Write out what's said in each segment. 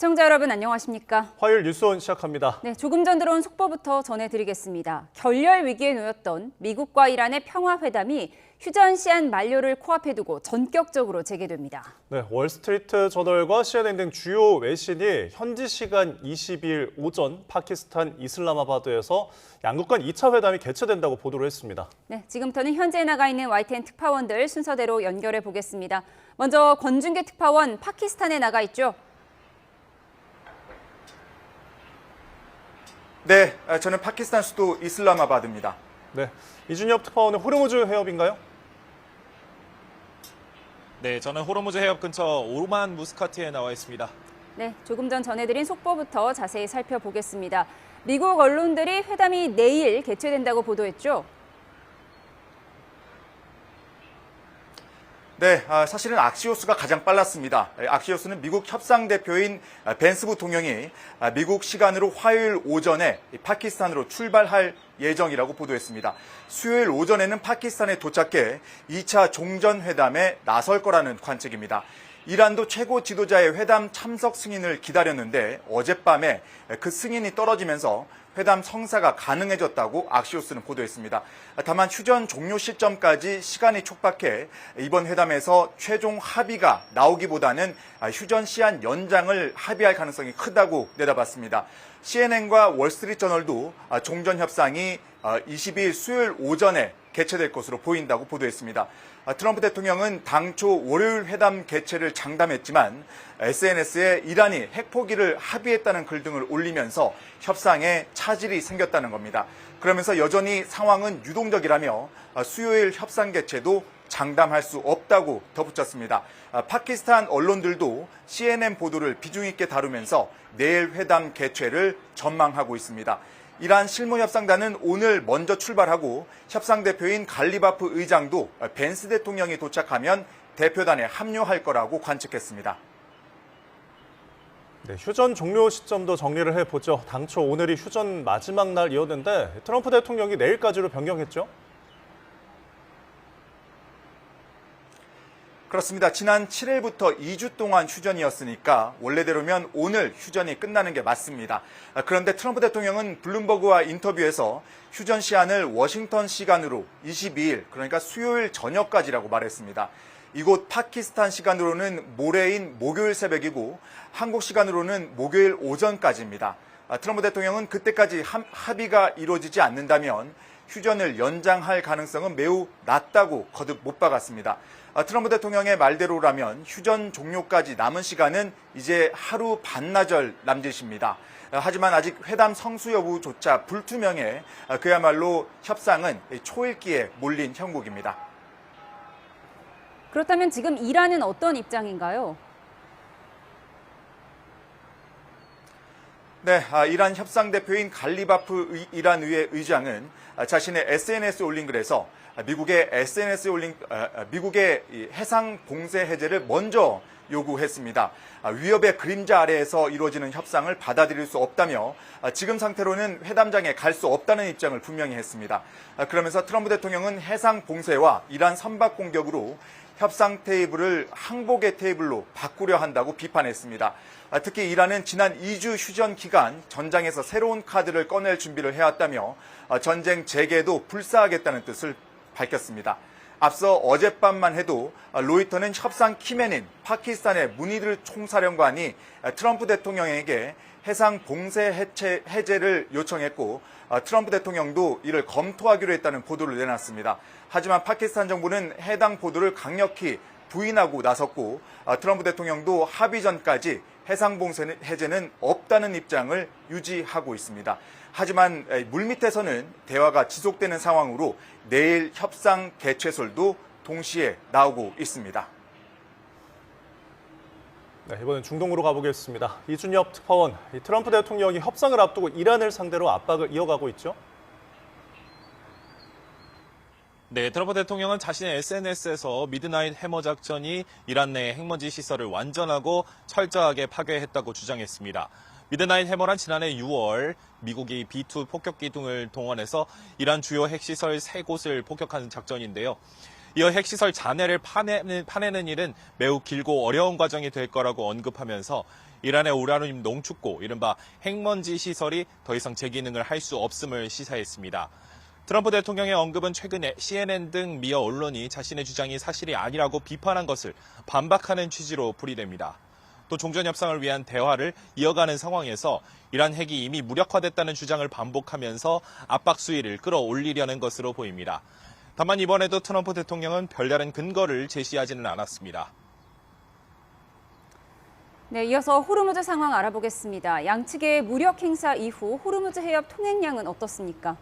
시청자 여러분 안녕하십니까? 화요일 뉴스온 시작합니다. 네, 조금 전 들어온 속보부터 전해드리겠습니다. 결렬 위기에 놓였던 미국과 이란의 평화회담이 휴전 시한 만료를 코앞에 두고 전격적으로 재개됩니다. 네, 월스트리트 저널과 CNN 등 주요 외신이 현지 시간 22일 오전 파키스탄 이슬라마바드에서 양국 간 2차 회담이 개최된다고 보도를 했습니다. 네, 지금부터는 현지에 나가 있는 YTN 특파원들 순서대로 연결해 보겠습니다. 먼저 권준규 특파원 파키스탄에 나가 있죠. 네, 저는 파키스탄 수도 이슬라마바드입니다. 네, 이준엽 특파원은 호르무즈 해협인가요? 네, 저는 호르무즈 해협 근처 오만 무스카트에 나와 있습니다. 네, 조금 전 전해드린 속보부터 자세히 살펴보겠습니다. 미국 언론들이 회담이 내일 개최된다고 보도했죠. 네, 사실은 악시오스가 가장 빨랐습니다. 악시오스는 미국 협상대표인 벤스 부통령이 미국 시간으로 화요일 오전에 파키스탄으로 출발할 예정이라고 보도했습니다. 수요일 오전에는 파키스탄에 도착해 2차 종전회담에 나설 거라는 관측입니다. 이란도 최고 지도자의 회담 참석 승인을 기다렸는데 어젯밤에 그 승인이 떨어지면서 회담 성사가 가능해졌다고 악시오스는 보도했습니다. 다만 휴전 종료 시점까지 시간이 촉박해 이번 회담에서 최종 합의가 나오기보다는 휴전 시한 연장을 합의할 가능성이 크다고 내다봤습니다. CNN과 월스트리트저널도 종전 협상이 22일 수요일 오전에 개최될 것으로 보인다고 보도했습니다. 트럼프 대통령은 당초 월요일 회담 개최를 장담했지만 SNS에 이란이 핵포기를 합의했다는 글 등을 올리면서 협상에 차질이 생겼다는 겁니다. 그러면서 여전히 상황은 유동적이라며 수요일 협상 개최도 장담할 수 없다고 덧붙였습니다. 파키스탄 언론들도 CNN 보도를 비중 있게 다루면서 내일 회담 개최를 전망하고 있습니다. 이란 실무협상단은 오늘 먼저 출발하고 협상대표인 갈리바프 의장도 벤스 대통령이 도착하면 대표단에 합류할 거라고 관측했습니다. 네, 휴전 종료 시점도 정리를 해보죠. 당초 오늘이 휴전 마지막 날이었는데 트럼프 대통령이 내일까지로 변경했죠? 그렇습니다. 지난 7일부터 2주 동안 휴전이었으니까 원래대로면 오늘 휴전이 끝나는 게 맞습니다. 그런데 트럼프 대통령은 블룸버그와 인터뷰에서 휴전 시한을 워싱턴 시간으로 22일, 그러니까 수요일 저녁까지라고 말했습니다. 이곳 파키스탄 시간으로는 모레인 목요일 새벽이고 한국 시간으로는 목요일 오전까지입니다. 트럼프 대통령은 그때까지 합의가 이루어지지 않는다면 휴전을 연장할 가능성은 매우 낮다고 거듭 못 박았습니다. 트럼프 대통령의 말대로라면 휴전 종료까지 남은 시간은 이제 하루 반나절 남짓입니다. 하지만 아직 회담 성수 여부조차 불투명해 그야말로 협상은 초읽기에 몰린 형국입니다. 그렇다면 지금 이란은 어떤 입장인가요? 네, 이란 협상대표인 갈리바프 이란 의회 의장은 자신의 SNS에 올린 글에서 미국의 해상 봉쇄 해제를 먼저 요구했습니다. 위협의 그림자 아래에서 이루어지는 협상을 받아들일 수 없다며 지금 상태로는 회담장에 갈 수 없다는 입장을 분명히 했습니다. 그러면서 트럼프 대통령은 해상 봉쇄와 이란 선박 공격으로 협상 테이블을 항복의 테이블로 바꾸려 한다고 비판했습니다. 특히 이란은 지난 2주 휴전 기간 전장에서 새로운 카드를 꺼낼 준비를 해왔다며 전쟁 재개도 불사하겠다는 뜻을 밝혔습니다. 앞서 어젯밤만 해도 로이터는 협상 키맨인 파키스탄의 무니들 총사령관이 트럼프 대통령에게 해상 봉쇄 해제를 요청했고 트럼프 대통령도 이를 검토하기로 했다는 보도를 내놨습니다. 하지만 파키스탄 정부는 해당 보도를 강력히 부인하고 나섰고 트럼프 대통령도 합의 전까지 해상 봉쇄 해제는 없다는 입장을 유지하고 있습니다. 하지만 물밑에서는 대화가 지속되는 상황으로 내일 협상 개최설도 동시에 나오고 있습니다. 네, 이번엔 중동으로 가보겠습니다. 이준엽 특파원, 트럼프 대통령이 협상을 앞두고 이란을 상대로 압박을 이어가고 있죠? 네, 트럼프 대통령은 자신의 SNS에서 미드나잇 해머 작전이 이란 내 핵먼지 시설을 완전하고 철저하게 파괴했다고 주장했습니다. 미드나잇 해머란 지난해 6월 미국이 B-2 폭격기 등을 동원해서 이란 주요 핵시설 3곳을 폭격하는 작전인데요. 이어 핵시설 잔해를 파내는 일은 매우 길고 어려운 과정이 될 거라고 언급하면서 이란의 우라늄 농축고, 이른바 핵먼지 시설이 더 이상 제 기능을 할 수 없음을 시사했습니다. 트럼프 대통령의 언급은 최근에 CNN 등 미어 언론이 자신의 주장이 사실이 아니라고 비판한 것을 반박하는 취지로 풀이됩니다. 또 종전 협상을 위한 대화를 이어가는 상황에서 이란 핵이 이미 무력화됐다는 주장을 반복하면서 압박 수위를 끌어올리려는 것으로 보입니다. 다만 이번에도 트럼프 대통령은 별다른 근거를 제시하지는 않았습니다. 네, 이어서 호르무즈 상황 알아보겠습니다. 양측의 무력 행사 이후 호르무즈 해협 통행량은 어떻습니까?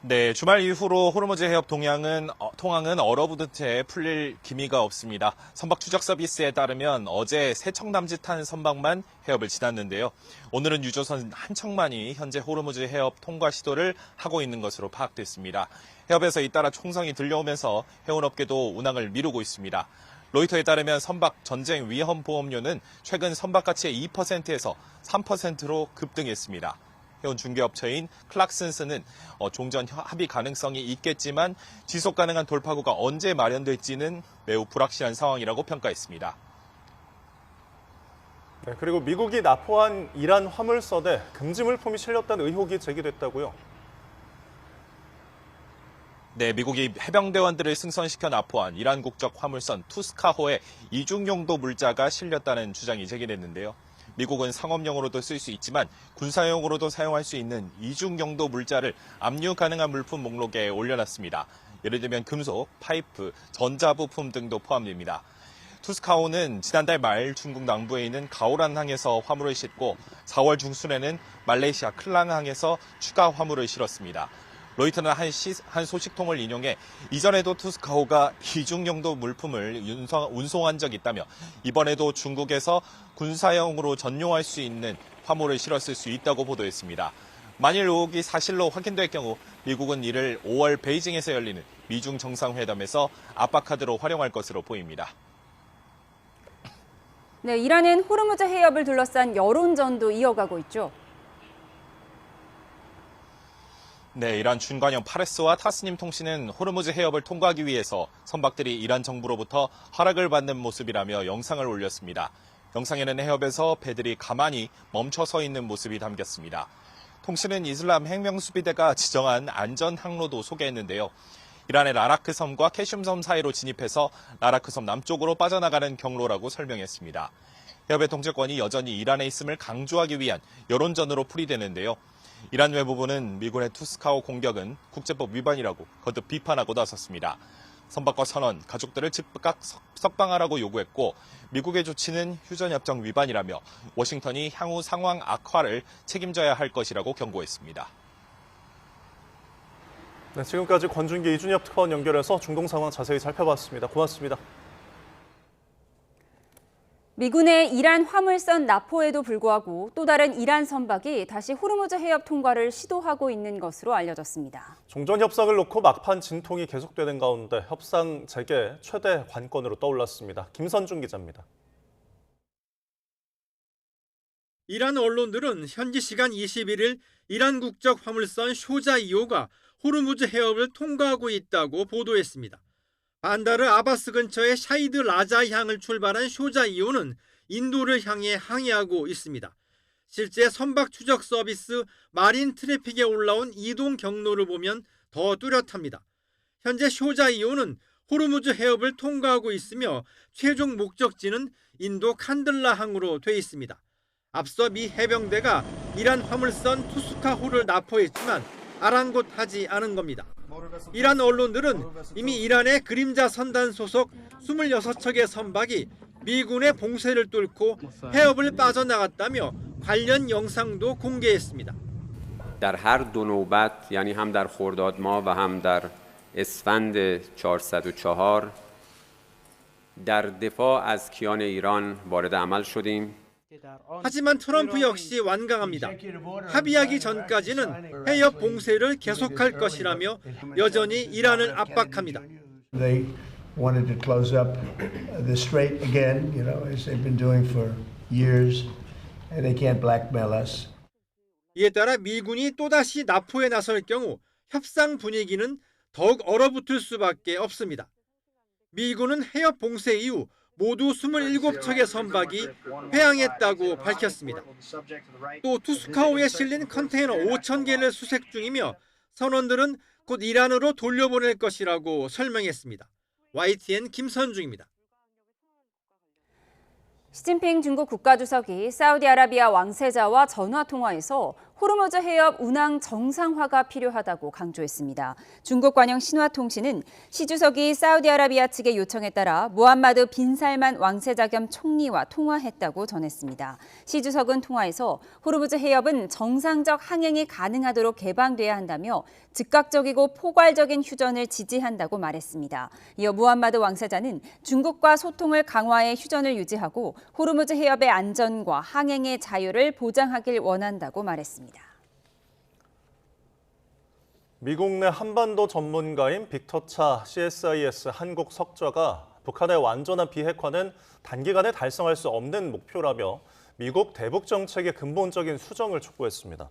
네, 주말 이후로 호르무즈 해협 통항은 얼어붙은 채 풀릴 기미가 없습니다. 선박 추적 서비스에 따르면 어제 세 척 남짓한 선박만 해협을 지났는데요. 오늘은 유조선 한 척만이 현재 호르무즈 해협 통과 시도를 하고 있는 것으로 파악됐습니다. 해협에서 잇따라 총성이 들려오면서 해운업계도 운항을 미루고 있습니다. 로이터에 따르면 선박 전쟁 위험 보험료는 최근 선박 가치의 2%에서 3%로 급등했습니다. 해운 중개업체인 클락슨스는 종전 합의 가능성이 있겠지만 지속 가능한 돌파구가 언제 마련될지는 매우 불확실한 상황이라고 평가했습니다. 네, 그리고 미국이 납포한 이란 화물선에 금지 물품이 실렸다는 의혹이 제기됐다고요? 네, 미국이 해병대원들을 승선시켜 납포한 이란 국적 화물선 투스카호에 이중용도 물자가 실렸다는 주장이 제기됐는데요. 미국은 상업용으로도 쓸 수 있지만 군사용으로도 사용할 수 있는 이중용도 물자를 압류 가능한 물품 목록에 올려놨습니다. 예를 들면 금속, 파이프, 전자부품 등도 포함됩니다. 투스카호는 지난달 말 중국 남부에 있는 가오란항에서 화물을 싣고 4월 중순에는 말레이시아 클랑항에서 추가 화물을 실었습니다. 로이터는 한 소식통을 인용해 이전에도 투스카호가 이중용도 물품을 운송한 적이 있다며 이번에도 중국에서 군사용으로 전용할 수 있는 화물을 실었을 수 있다고 보도했습니다. 만일 의혹이 사실로 확인될 경우 미국은 이를 5월 베이징에서 열리는 미중 정상회담에서 압박카드로 활용할 것으로 보입니다. 네, 이란은 호르무즈 해협을 둘러싼 여론전도 이어가고 있죠. 네, 이란 준관영 파레스와 타스님 통신은 호르무즈 해협을 통과하기 위해서 선박들이 이란 정부로부터 허락을 받는 모습이라며 영상을 올렸습니다. 영상에는 해협에서 배들이 가만히 멈춰 서 있는 모습이 담겼습니다. 통신은 이슬람 혁명수비대가 지정한 안전 항로도 소개했는데요. 이란의 라라크 섬과 캐슘 섬 사이로 진입해서 라라크 섬 남쪽으로 빠져나가는 경로라고 설명했습니다. 해협의 통제권이 여전히 이란에 있음을 강조하기 위한 여론전으로 풀이되는데요. 이란 외무부는 미군의 투스카호 공격은 국제법 위반이라고 거듭 비판하고 나섰습니다. 선박과 선원, 가족들을 즉각 석방하라고 요구했고 미국의 조치는 휴전협정 위반이라며 워싱턴이 향후 상황 악화를 책임져야 할 것이라고 경고했습니다. 네, 지금까지 권준기 이준엽 특파원 연결해서 중동 상황 자세히 살펴봤습니다. 고맙습니다. 미군의 이란 화물선 납포에도 불구하고 또 다른 이란 선박이 다시 호르무즈 해협 통과를 시도하고 있는 것으로 알려졌습니다. 종전 협상을 놓고 막판 진통이 계속되는 가운데 협상 재개 최대 관건으로 떠올랐습니다. 김선중 기자입니다. 이란 언론들은 현지 시간 21일 이란 국적 화물선 쇼자 2호가 호르무즈 해협을 통과하고 있다고 보도했습니다. 반다르 아바스 근처의 샤이드 라자 향을 출발한 쇼자 2호는 인도를 향해 항해하고 있습니다. 실제 선박 추적 서비스 마린 트래픽에 올라온 이동 경로를 보면 더 뚜렷합니다. 현재 쇼자 2호는 호르무즈 해협을 통과하고 있으며 최종 목적지는 인도 칸들라항으로 돼 있습니다. 앞서 미 해병대가 이란 화물선 투스카호를 납포했지만 아랑곳하지 않은 겁니다. 이란 언론들은 이미 이란의 그림자 선단 소속 26척의 선박이 미군의 봉쇄를 뚫고 해협을 빠져나갔다며 관련 영상도 공개했습니다. در هر دو نوبت یعنی هم در خرداد ماه و هم در اسفند 404 در دفاع از کیان ایران وارد عمل شدیم. 하지만 트럼프 역시 완강합니다. 합의하기 전까지는 해협 봉쇄를 계속할 것이라며 여전히 이란을 압박합니다. They wanted to close up the strait again, as they've been doing for years, and they can't blackmail us. 이에 따라 미군이 또다시 납포에 나설 경우 협상 분위기는 더욱 얼어붙을 수밖에 없습니다. 미군은 해협 봉쇄 이후 모두 27척의 선박이 회항했다고 밝혔습니다. 또 투스카호에 실린 컨테이너 5,000개를 수색 중이며 선원들은 곧 이란으로 돌려보낼 것이라고 설명했습니다. YTN 김선중입니다. 시진핑 중국 국가주석이 사우디아라비아 왕세자와 전화통화에서 호르무즈 해협 운항 정상화가 필요하다고 강조했습니다. 중국 관영 신화통신은 시 주석이 사우디아라비아 측의 요청에 따라 무함마드 빈 살만 왕세자 겸 총리와 통화했다고 전했습니다. 시 주석은 통화에서 호르무즈 해협은 정상적 항행이 가능하도록 개방돼야 한다며 즉각적이고 포괄적인 휴전을 지지한다고 말했습니다. 이어 무함마드 왕세자는 중국과 소통을 강화해 휴전을 유지하고 호르무즈 해협의 안전과 항행의 자유를 보장하길 원한다고 말했습니다. 미국 내 한반도 전문가인 빅터차 CSIS 한국 석좌가 북한의 완전한 비핵화는 단기간에 달성할 수 없는 목표라며 미국 대북 정책의 근본적인 수정을 촉구했습니다.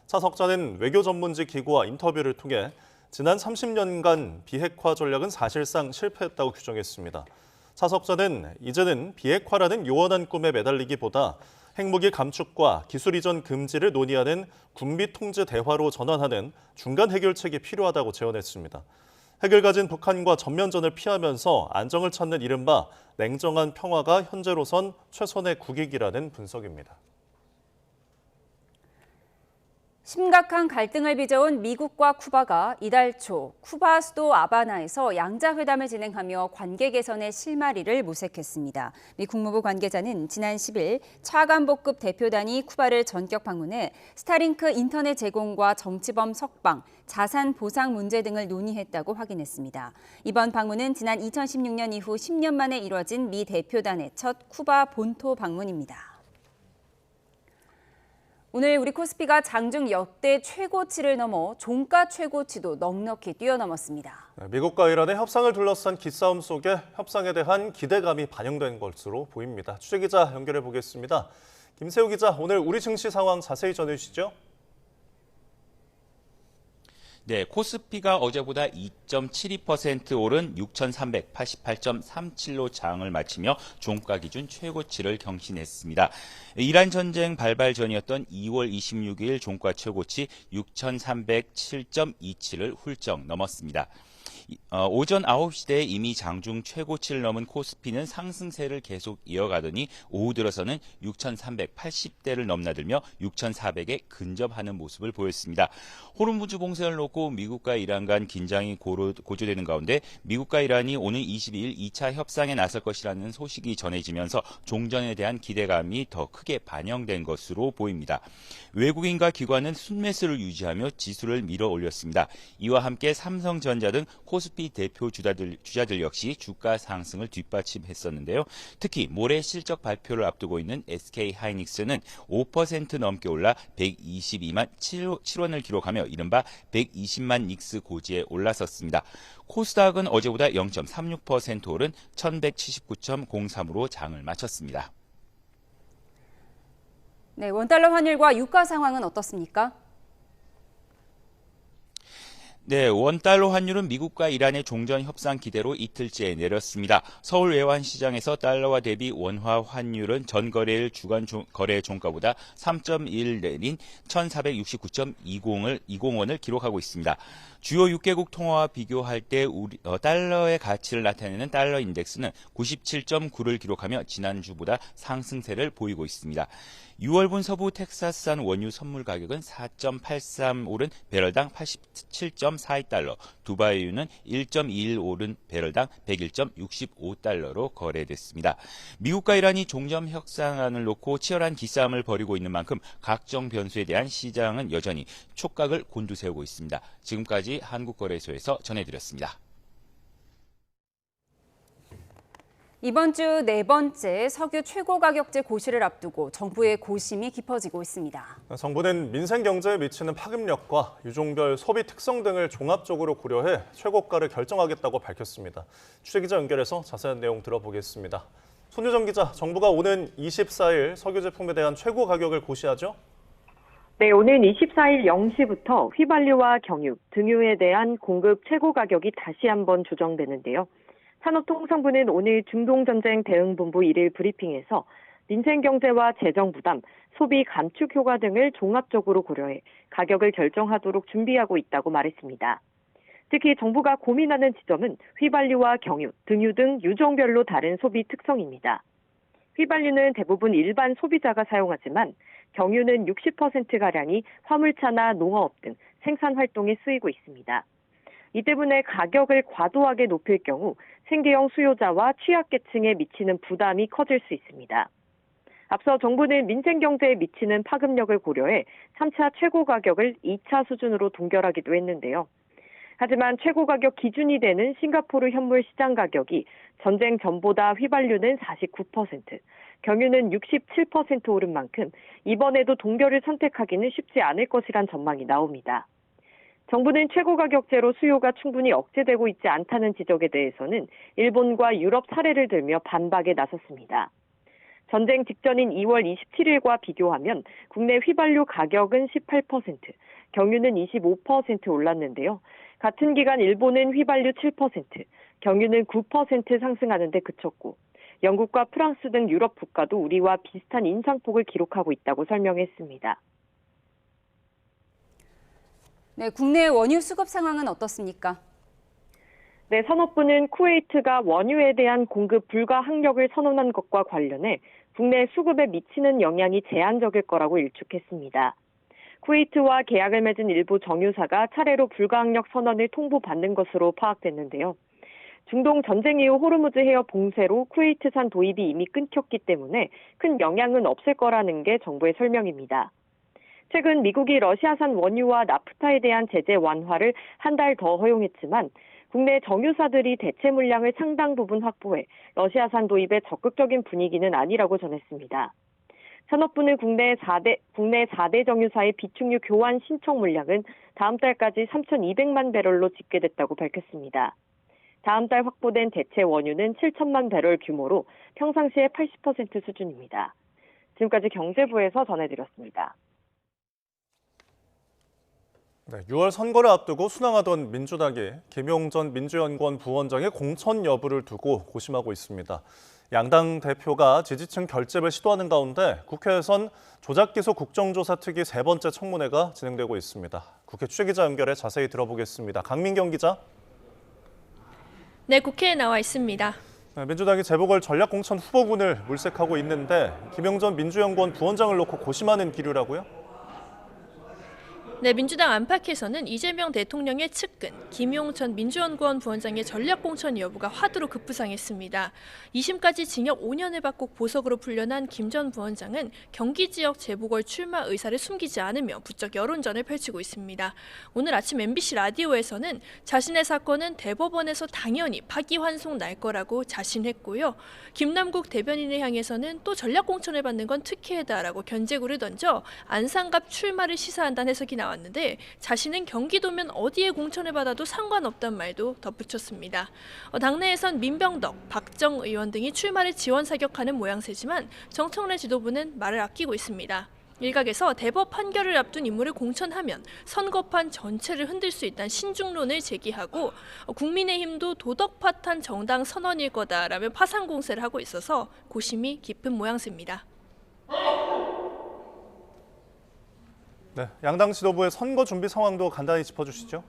차 석좌는 외교 전문지 기구와 인터뷰를 통해 지난 30년간 비핵화 전략은 사실상 실패했다고 규정했습니다. 차 석좌는 이제는 비핵화라는 요원한 꿈에 매달리기보다 핵무기 감축과 기술 이전 금지를 논의하는 군비 통제 대화로 전환하는 중간 해결책이 필요하다고 제언했습니다. 핵을 가진 북한과 전면전을 피하면서 안정을 찾는 이른바 냉정한 평화가 현재로선 최선의 국익이라는 분석입니다. 심각한 갈등을 빚어온 미국과 쿠바가 이달 초 쿠바 수도 아바나에서 양자회담을 진행하며 관계 개선의 실마리를 모색했습니다. 미 국무부 관계자는 지난 10일 차관복급 대표단이 쿠바를 전격 방문해 스타링크 인터넷 제공과 정치범 석방, 자산 보상 문제 등을 논의했다고 확인했습니다. 이번 방문은 지난 2016년 이후 10년 만에 이뤄진 미 대표단의 첫 쿠바 본토 방문입니다. 오늘 우리 코스피가 장중 역대 최고치를 넘어 종가 최고치도 넉넉히 뛰어넘었습니다. 미국과 이란의 협상을 둘러싼 기싸움 속에 협상에 대한 기대감이 반영된 것으로 보입니다. 취재기자 연결해 보겠습니다. 김세우 기자, 오늘 우리 증시 상황 자세히 전해주시죠. 네, 코스피가 어제보다 2.72% 오른 6,388.37로 장을 마치며 종가 기준 최고치를 경신했습니다. 이란 전쟁 발발 전이었던 2월 26일 종가 최고치 6,307.27을 훌쩍 넘었습니다. 오전 9시대에 이미 장중 최고치를 넘은 코스피는 상승세를 계속 이어가더니 오후 들어서는 6,380대를 넘나들며 6,400에 근접하는 모습을 보였습니다. 호르무즈 봉쇄를 놓고 미국과 이란 간 긴장이 고조되는 가운데 미국과 이란이 오는 22일 2차 협상에 나설 것이라는 소식이 전해지면서 종전에 대한 기대감이 더 크게 반영된 것으로 보입니다. 외국인과 기관은 순매수를 유지하며 지수를 밀어 올렸습니다. 이와 함께 삼성전자 등 코스피 대표 주자들 역시 주가 상승을 뒷받침했었는데요. 특히 모레 실적 발표를 앞두고 있는 SK하이닉스는 5% 넘게 올라 122만 7원을 기록하며 이른바 120만 닉스 고지에 올라섰습니다. 코스닥은 어제보다 0.36% 오른 1179.03으로 장을 마쳤습니다. 네, 원달러 환율과 유가 상황은 어떻습니까? 네, 원달러 환율은 미국과 이란의 종전 협상 기대로 이틀째 내렸습니다. 서울 외환시장에서 달러와 대비 원화 환율은 전 거래일 주간 거래 종가보다 3.1 내린 1,469.20원을 기록하고 있습니다. 주요 6개국 통화와 비교할 때 달러의 가치를 나타내는 달러 인덱스는 97.9를 기록하며 지난주보다 상승세를 보이고 있습니다. 6월분 서부 텍사스산 원유 선물 가격은 4.83 오른 배럴당 87.42달러, 두바이유는 1.21 오른 배럴당 101.65달러로 거래됐습니다. 미국과 이란이 종전 협상안을 놓고 치열한 기싸움을 벌이고 있는 만큼 각종 변수에 대한 시장은 여전히 촉각을 곤두세우고 있습니다. 지금까지 한국거래소에서 전해드렸습니다. 이번 주 네 번째 석유 최고 가격제 고시를 앞두고 정부의 고심이 깊어지고 있습니다. 정부는 민생 경제에 미치는 파급력과 유종별 소비 특성 등을 종합적으로 고려해 최고가를 결정하겠다고 밝혔습니다. 취재기자 연결해서 자세한 내용 들어보겠습니다. 손유정 기자, 정부가 오는 24일 석유 제품에 대한 최고 가격을 고시하죠? 네, 오는 24일 0시부터 휘발유와 경유, 등유에 대한 공급 최고 가격이 다시 한번 조정되는데요. 산업통상부는 오늘 중동전쟁 대응본부 1일 브리핑에서 민생경제와 재정부담, 소비 감축 효과 등을 종합적으로 고려해 가격을 결정하도록 준비하고 있다고 말했습니다. 특히 정부가 고민하는 지점은 휘발유와 경유, 등유 등 유종별로 다른 소비 특성입니다. 휘발유는 대부분 일반 소비자가 사용하지만 경유는 60%가량이 화물차나 농어업 등 생산 활동에 쓰이고 있습니다. 이 때문에 가격을 과도하게 높일 경우 생계형 수요자와 취약계층에 미치는 부담이 커질 수 있습니다. 앞서 정부는 민생경제에 미치는 파급력을 고려해 3차 최고 가격을 2차 수준으로 동결하기도 했는데요. 하지만 최고 가격 기준이 되는 싱가포르 현물 시장 가격이 전쟁 전보다 휘발유는 49%, 경유는 67% 오른 만큼 이번에도 동결을 선택하기는 쉽지 않을 것이란 전망이 나옵니다. 정부는 최고 가격제로 수요가 충분히 억제되고 있지 않다는 지적에 대해서는 일본과 유럽 사례를 들며 반박에 나섰습니다. 전쟁 직전인 2월 27일과 비교하면 국내 휘발유 가격은 18%, 경유는 25% 올랐는데요. 같은 기간 일본은 휘발유 7%, 경유는 9% 상승하는 데 그쳤고 영국과 프랑스 등 유럽 국가도 우리와 비슷한 인상폭을 기록하고 있다고 설명했습니다. 네, 국내 원유 수급 상황은 어떻습니까? 네, 산업부는 쿠웨이트가 원유에 대한 공급 불가 항력을 선언한 것과 관련해 국내 수급에 미치는 영향이 제한적일 거라고 일축했습니다. 쿠웨이트와 계약을 맺은 일부 정유사가 차례로 불가항력 선언을 통보받는 것으로 파악됐는데요. 중동 전쟁 이후 호르무즈 해협 봉쇄로 쿠웨이트산 도입이 이미 끊겼기 때문에 큰 영향은 없을 거라는 게 정부의 설명입니다. 최근 미국이 러시아산 원유와 나프타에 대한 제재 완화를 한 달 더 허용했지만 국내 정유사들이 대체 물량을 상당 부분 확보해 러시아산 도입에 적극적인 분위기는 아니라고 전했습니다. 산업부는 국내 4대 정유사의 비축유 교환 신청 물량은 다음 달까지 3,200만 배럴로 집계됐다고 밝혔습니다. 다음 달 확보된 대체 원유는 7천만 배럴 규모로 평상시의 80% 수준입니다. 지금까지 경제부에서 전해드렸습니다. 네, 6월 선거를 앞두고 순항하던 민주당이 김용전 민주연구원 부원장의 공천 여부를 두고 고심하고 있습니다. 양당 대표가 지지층 결집을 시도하는 가운데 국회에선 조작기소 국정조사 특위 3번째 청문회가 진행되고 있습니다. 국회 취재기자 연결해 자세히 들어보겠습니다. 강민경 기자. 네, 국회에 나와 있습니다. 네, 민주당이 재보궐 전략공천 후보군을 물색하고 있는데 김용전 민주연구원 부원장을 놓고 고심하는 기류라고요? 네, 민주당 안팎에서는 이재명 대통령의 측근, 김용천 민주연구원 부원장의 전략공천 여부가 화두로 급부상했습니다. 2심까지 징역 5년을 받고 보석으로 풀려난 김 전 부원장은 경기 지역 재보궐 출마 의사를 숨기지 않으며 부쩍 여론전을 펼치고 있습니다. 오늘 아침 MBC 라디오에서는 자신의 사건은 대법원에서 당연히 파기환송 날 거라고 자신했고요. 김남국 대변인을 향해서는 또 전략공천을 받는 건 특혜다라고 견제구를 던져 안상갑 출마를 시사한다는 해석이 나왔는데 자신은 경기도면 어디에 공천을 받아도 상관없단 말도 덧붙였습니다. 당내에선 민병덕, 박정 의원 등이 출마를 지원 사격하는 모양새지만 정청래 지도부는 말을 아끼고 있습니다. 일각에서 대법 판결을 앞둔 인물을 공천하면 선거판 전체를 흔들 수 있다는 신중론을 제기하고 국민의힘도 도덕 파탄 정당 선언일 거다라며 파상 공세를 하고 있어서 고심이 깊은 모양새입니다. 네, 양당 지도부의 선거 준비 상황도 간단히 짚어주시죠.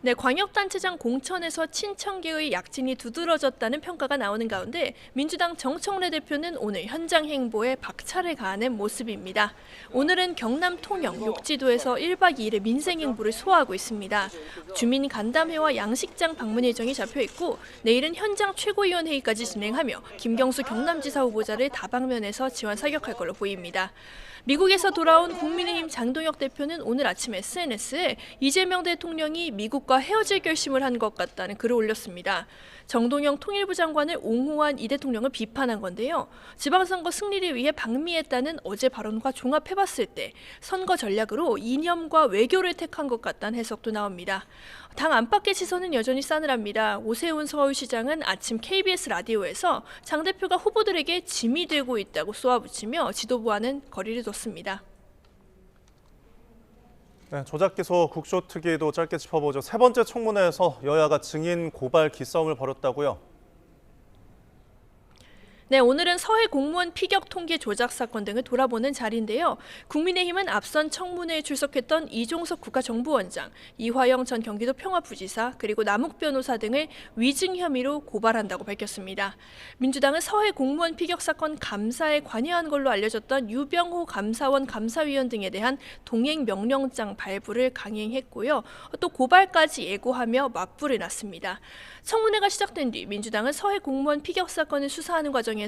네, 광역단체장 공천에서 친청계의 약진이 두드러졌다는 평가가 나오는 가운데 민주당 정청래 대표는 오늘 현장 행보에 박차를 가하는 모습입니다. 오늘은 경남 통영, 욕지도에서 1박 2일의 민생 행보를 소화하고 있습니다. 주민 간담회와 양식장 방문 일정이 잡혀 있고 내일은 현장 최고위원회의까지 진행하며 김경수 경남지사 후보자를 다방면에서 지원 사격할 걸로 보입니다. 미국에서 돌아온 국민의힘 장동혁 대표는 오늘 아침 SNS에 이재명 대통령이 미국과 헤어질 결심을 한 것 같다는 글을 올렸습니다. 정동영 통일부 장관을 옹호한 이 대통령을 비판한 건데요. 지방선거 승리를 위해 방미했다는 어제 발언과 종합해봤을 때 선거 전략으로 이념과 외교를 택한 것 같다는 해석도 나옵니다. 당 안팎의 시선은 여전히 싸늘합니다. 오세훈 서울시장은 아침 KBS 라디오에서 장 대표가 후보들에게 짐이 되고 있다고 쏘아붙이며 지도부와는 거리를 뒀습니다. 네, 조작 기소 국쇼 특위도 짧게 짚어보죠. 세 번째 청문회에서 여야가 증인 고발 기싸움을 벌였다고요? 네, 오늘은 서해 공무원 피격 통계 조작 사건 등을 돌아보는 자리인데요. 국민의힘은 앞선 청문회에 출석했던 이종석 국가정보원장, 이화영 전 경기도 평화부지사, 그리고 남욱 변호사 등을 위증 혐의로 고발한다고 밝혔습니다. 민주당은 서해 공무원 피격 사건 감사에 관여한 걸로 알려졌던 유병호 감사원 감사위원 등에 대한 동행 명령장 발부를 강행했고요. 또 고발까지 예고하며 맞불을 놨습니다. 청문회가 시작된 뒤 민주당은 서해 공무원 피격 사건을 수사하는 과정에서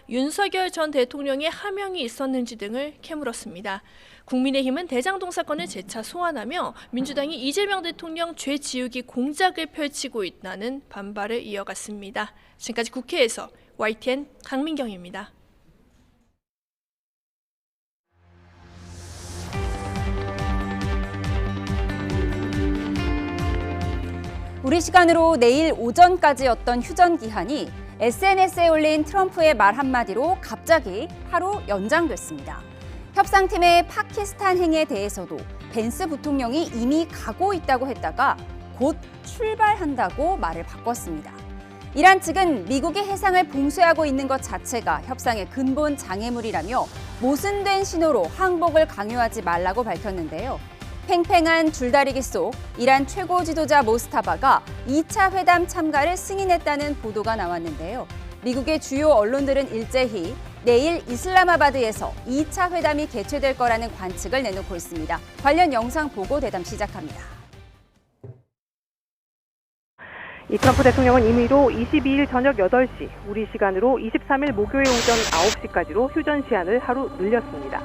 윤석열 전 대통령의 하명이 있었는지 등을 캐물었습니다. 국민의힘은 대장동 사건을 재차 소환하며 민주당이 이재명 대통령 죄 지우기 공작을 펼치고 있다는 반발을 이어갔습니다. 지금까지 국회에서 YTN 강민경입니다. 우리 시간으로 내일 오전까지였던 휴전 기한이 SNS에 올린 트럼프의 말 한마디로 갑자기 하루 연장됐습니다. 협상팀의 파키스탄 행에 대해서도 벤스 부통령이 이미 가고 있다고 했다가 곧 출발한다고 말을 바꿨습니다. 이란 측은 미국이 해상을 봉쇄하고 있는 것 자체가 협상의 근본 장애물이라며 모순된 신호로 항복을 강요하지 말라고 밝혔는데요. 팽팽한 줄다리기 속 이란 최고 지도자 모스타바가 2차 회담 참가를 승인했다는 보도가 나왔는데요. 미국의 주요 언론들은 일제히 내일 이슬라마바드에서 2차 회담이 개최될 거라는 관측을 내놓고 있습니다. 관련 영상 보고 대담 시작합니다. 이 트럼프 대통령은 임의로 22일 저녁 8시, 우리 시간으로 23일 목요일 오전 9시까지로 휴전 시한을 하루 늘렸습니다.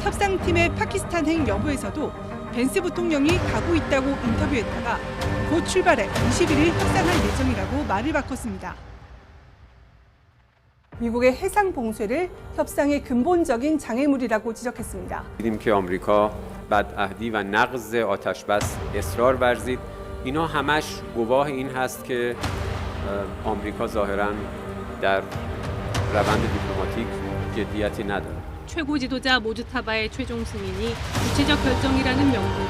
협상팀의 파키스탄 행 여부에서도 벤스 부통령이 가고 있다고 인터뷰했다가 곧 출발해 21일 협상할 예정이라고 말을 바꿨습니다. 미국의 해상 봉쇄를 협상의 근본적인 장애물이라고 지적했습니다. دیدیم که آمریکا بدعهدی و نقض آتشبس اصرار ورزید. اینا همش گواه این هست که آمریکا ظاهراً در روند دیپلماتیک جدیتی نداره. 최고 지도자 모주타바의 최종 승인이 구체적 결정이라는 명분.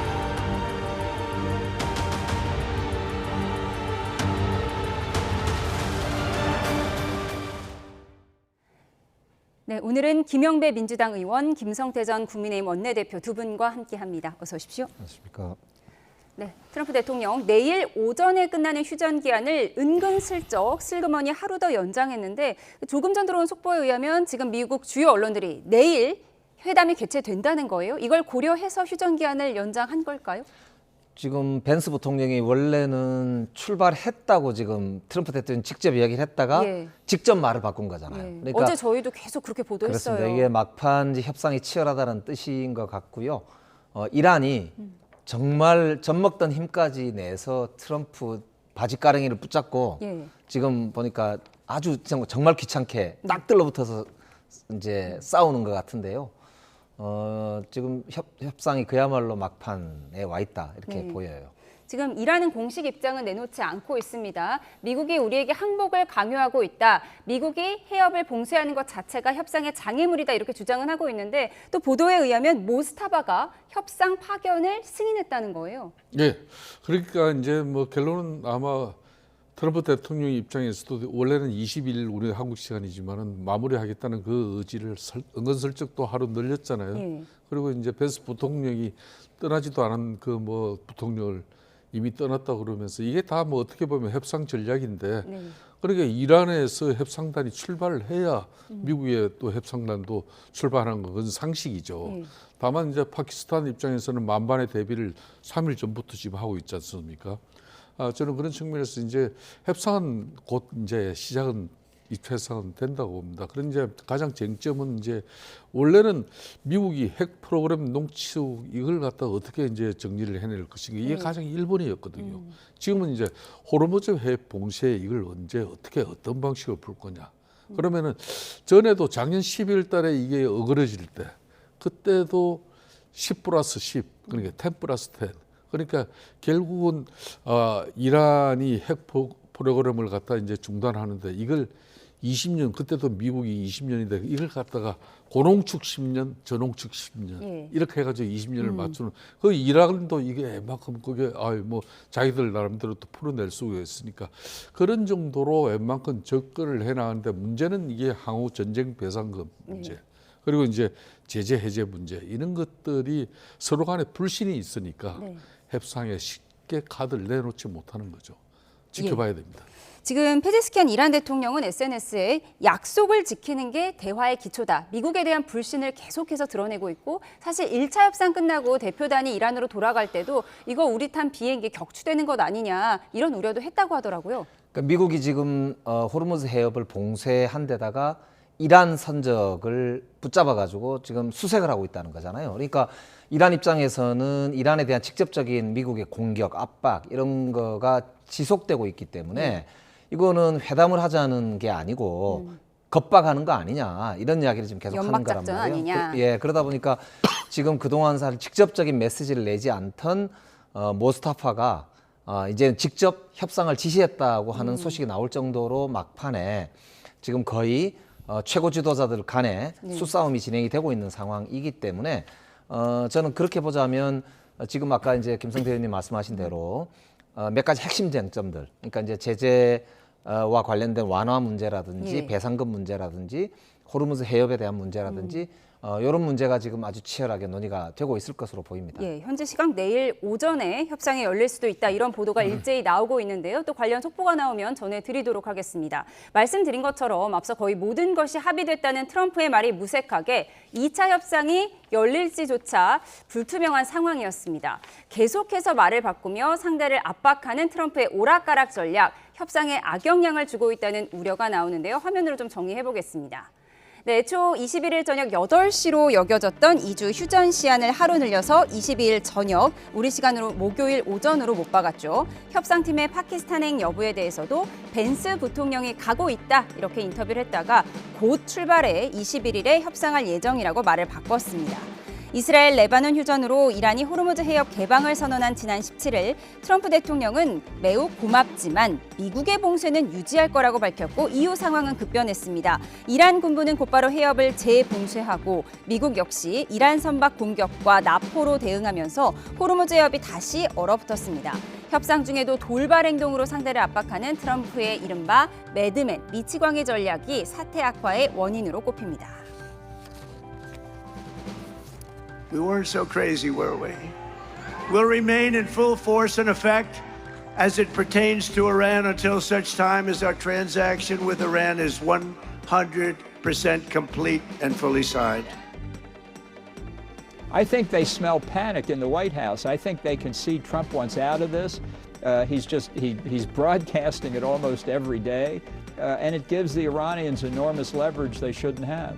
네, 오늘은 김영배 민주당 의원, 김성태 전 국민의힘 원내대표 두 분과 함께합니다. 어서 오십시오. 안녕하십니까. 네, 트럼프 대통령 내일 오전에 끝나는 휴전 기한을 은근슬쩍 슬그머니 하루 더 연장했는데 조금 전 들어온 속보에 의하면 지금 미국 주요 언론들이 내일 회담이 개최된다는 거예요. 이걸 고려해서 휴전 기한을 연장한 걸까요? 지금 벤스 부통령이 원래는 출발했다고 지금 트럼프 대통령이 직접 이야기를 했다가 직접 말을 바꾼 거잖아요. 그러니까 어제 저희도 계속 그렇게 보도했어요. 그렇습니다. 이게 막판 협상이 치열하다는 뜻인 것 같고요. 이란이 정말 젖먹던 힘까지 내서 트럼프 바지가랑이를 붙잡고 지금 보니까 아주 정말 귀찮게 딱 들러붙어서 이제 싸우는 것 같은데요. 지금 협상이 그야말로 막판에 와 있다 이렇게 보여요. 지금 이란은 공식 입장은 내놓지 않고 있습니다. 미국이 우리에게 항복을 강요하고 있다. 미국이 해협을 봉쇄하는 것 자체가 협상의 장애물이다 이렇게 주장은 하고 있는데 또 보도에 의하면 모스타바가 협상 파견을 승인했다는 거예요. 네, 그러니까 이제 뭐 결론은 아마 트럼프 대통령 입장에서도 원래는 20일 우리 한국 시간이지만은 마무리하겠다는 그 의지를 은근슬쩍 또 하루 늘렸잖아요. 그리고 이제 벤스 부통령이 떠나지도 않은 그 뭐 부통령을 이미 떠났다 그러면서 이게 다 뭐 어떻게 보면 협상 전략인데 그러니까 이란에서 협상단이 출발을 해야 미국의 또 협상단도 출발하는 건 상식이죠. 다만 이제 파키스탄 입장에서는 만반의 대비를 3일 전부터 지금 하고 있지 않습니까? 저는 그런 측면에서 이제 협상은 곧 이제 시작은 입회상은 된다고 봅니다. 그런 이제 가장 쟁점은 이제 원래는 미국이 핵 프로그램 농축 이걸 갖다 어떻게 이제 정리를 해낼 것인가 이게 가장 1번이었거든요. 지금은 이제 호르무즈 핵 봉쇄 이걸 언제 어떻게 어떤 방식으로 풀 거냐. 그러면은 전에도 작년 12월 달에 이게 어그러질 때 그때도 10+10 그러니까 10+10 그러니까 결국은 이란이 핵 프로그램을 갖다 이제 중단하는데 이걸 20년 그때도 미국이 20년인데 이걸 갖다가 고농축 10년, 저농축 10년 예. 이렇게 해가지고 20년을 맞추는 그 이란도 이게 웬만큼 그게 뭐 자기들 나름대로 또 풀어낼 수가 있으니까 그런 정도로 웬만큼 접근을 해나가는데 문제는 이게 향후 전쟁 배상금 문제 그리고 이제 제재 해제 문제 이런 것들이 서로 간에 불신이 있으니까 협상에 쉽게 카드를 내놓지 못하는 거죠. 지켜봐야 됩니다. 지금 페제스키안 이란 대통령은 SNS에 약속을 지키는 게 대화의 기초다. 미국에 대한 불신을 계속해서 드러내고 있고 사실 1차 협상 끝나고 대표단이 이란으로 돌아갈 때도 이거 우리 탄 비행기 격추되는 것 아니냐 이런 우려도 했다고 하더라고요. 그러니까 미국이 지금 호르무즈 해협을 봉쇄한 데다가 이란 선적을 붙잡아가지고 지금 수색을 하고 있다는 거잖아요. 그러니까 이란 입장에서는 이란에 대한 직접적인 미국의 공격, 압박 이런 거가 지속되고 있기 때문에 이거는 회담을 하자는 게 아니고 겁박하는 거 아니냐 이런 이야기를 지금 계속 하는 거란 말이에요. 아니냐. 그러다 보니까 지금 그동안 사실 직접적인 메시지를 내지 않던 모스타파가 이제 직접 협상을 지시했다고 하는 소식이 나올 정도로 막판에 지금 거의 최고 지도자들 간에 수싸움이 진행이 되고 있는 상황이기 때문에 저는 그렇게 보자면 지금 아까 이제 김성태 의원님 말씀하신 대로 몇 가지 핵심 쟁점들, 그러니까 이제 제재와 관련된 완화 문제라든지 배상금 문제라든지 호르무즈 해협에 대한 문제라든지 이런 문제가 지금 아주 치열하게 논의가 되고 있을 것으로 보입니다. 현지 시각 내일 오전에 협상이 열릴 수도 있다 이런 보도가 일제히 나오고 있는데요. 또 관련 속보가 나오면 전해드리도록 하겠습니다. 말씀드린 것처럼 앞서 거의 모든 것이 합의됐다는 트럼프의 말이 무색하게 2차 협상이 열릴지조차 불투명한 상황이었습니다. 계속해서 말을 바꾸며 상대를 압박하는 트럼프의 오락가락 전략, 협상에 악영향을 주고 있다는 우려가 나오는데요. 화면으로 좀 정리해 보겠습니다. 초 21일 저녁 8시로 여겨졌던 2주 휴전 시한을 하루 늘려서 22일 저녁, 우리 시간으로 목요일 오전으로 못 박았죠. 협상팀의 파키스탄행 여부에 대해서도 벤스 부통령이 가고 있다 이렇게 인터뷰를 했다가 곧 출발해 21일에 협상할 예정이라고 말을 바꿨습니다. 이스라엘 레바논 휴전으로 이란이 호르무즈 해협 개방을 선언한 지난 17일 트럼프 대통령은 매우 고맙지만 미국의 봉쇄는 유지할 거라고 밝혔고 이후 상황은 급변했습니다. 이란 군부는 곧바로 해협을 재봉쇄하고 미국 역시 이란 선박 공격과 납포로 대응하면서 호르무즈 해협이 다시 얼어붙었습니다. 협상 중에도 돌발 행동으로 상대를 압박하는 트럼프의 이른바 매드맨 미치광이 전략이 사태 악화의 원인으로 꼽힙니다. We weren't so crazy, were we? We'll remain in full force and effect as it pertains to Iran until such time as our transaction with Iran is 100% complete and fully signed. I think they smell panic in the White House. I think they can see Trump wants out of this. He's broadcasting it almost every day, and it gives the Iranians enormous leverage they shouldn't have.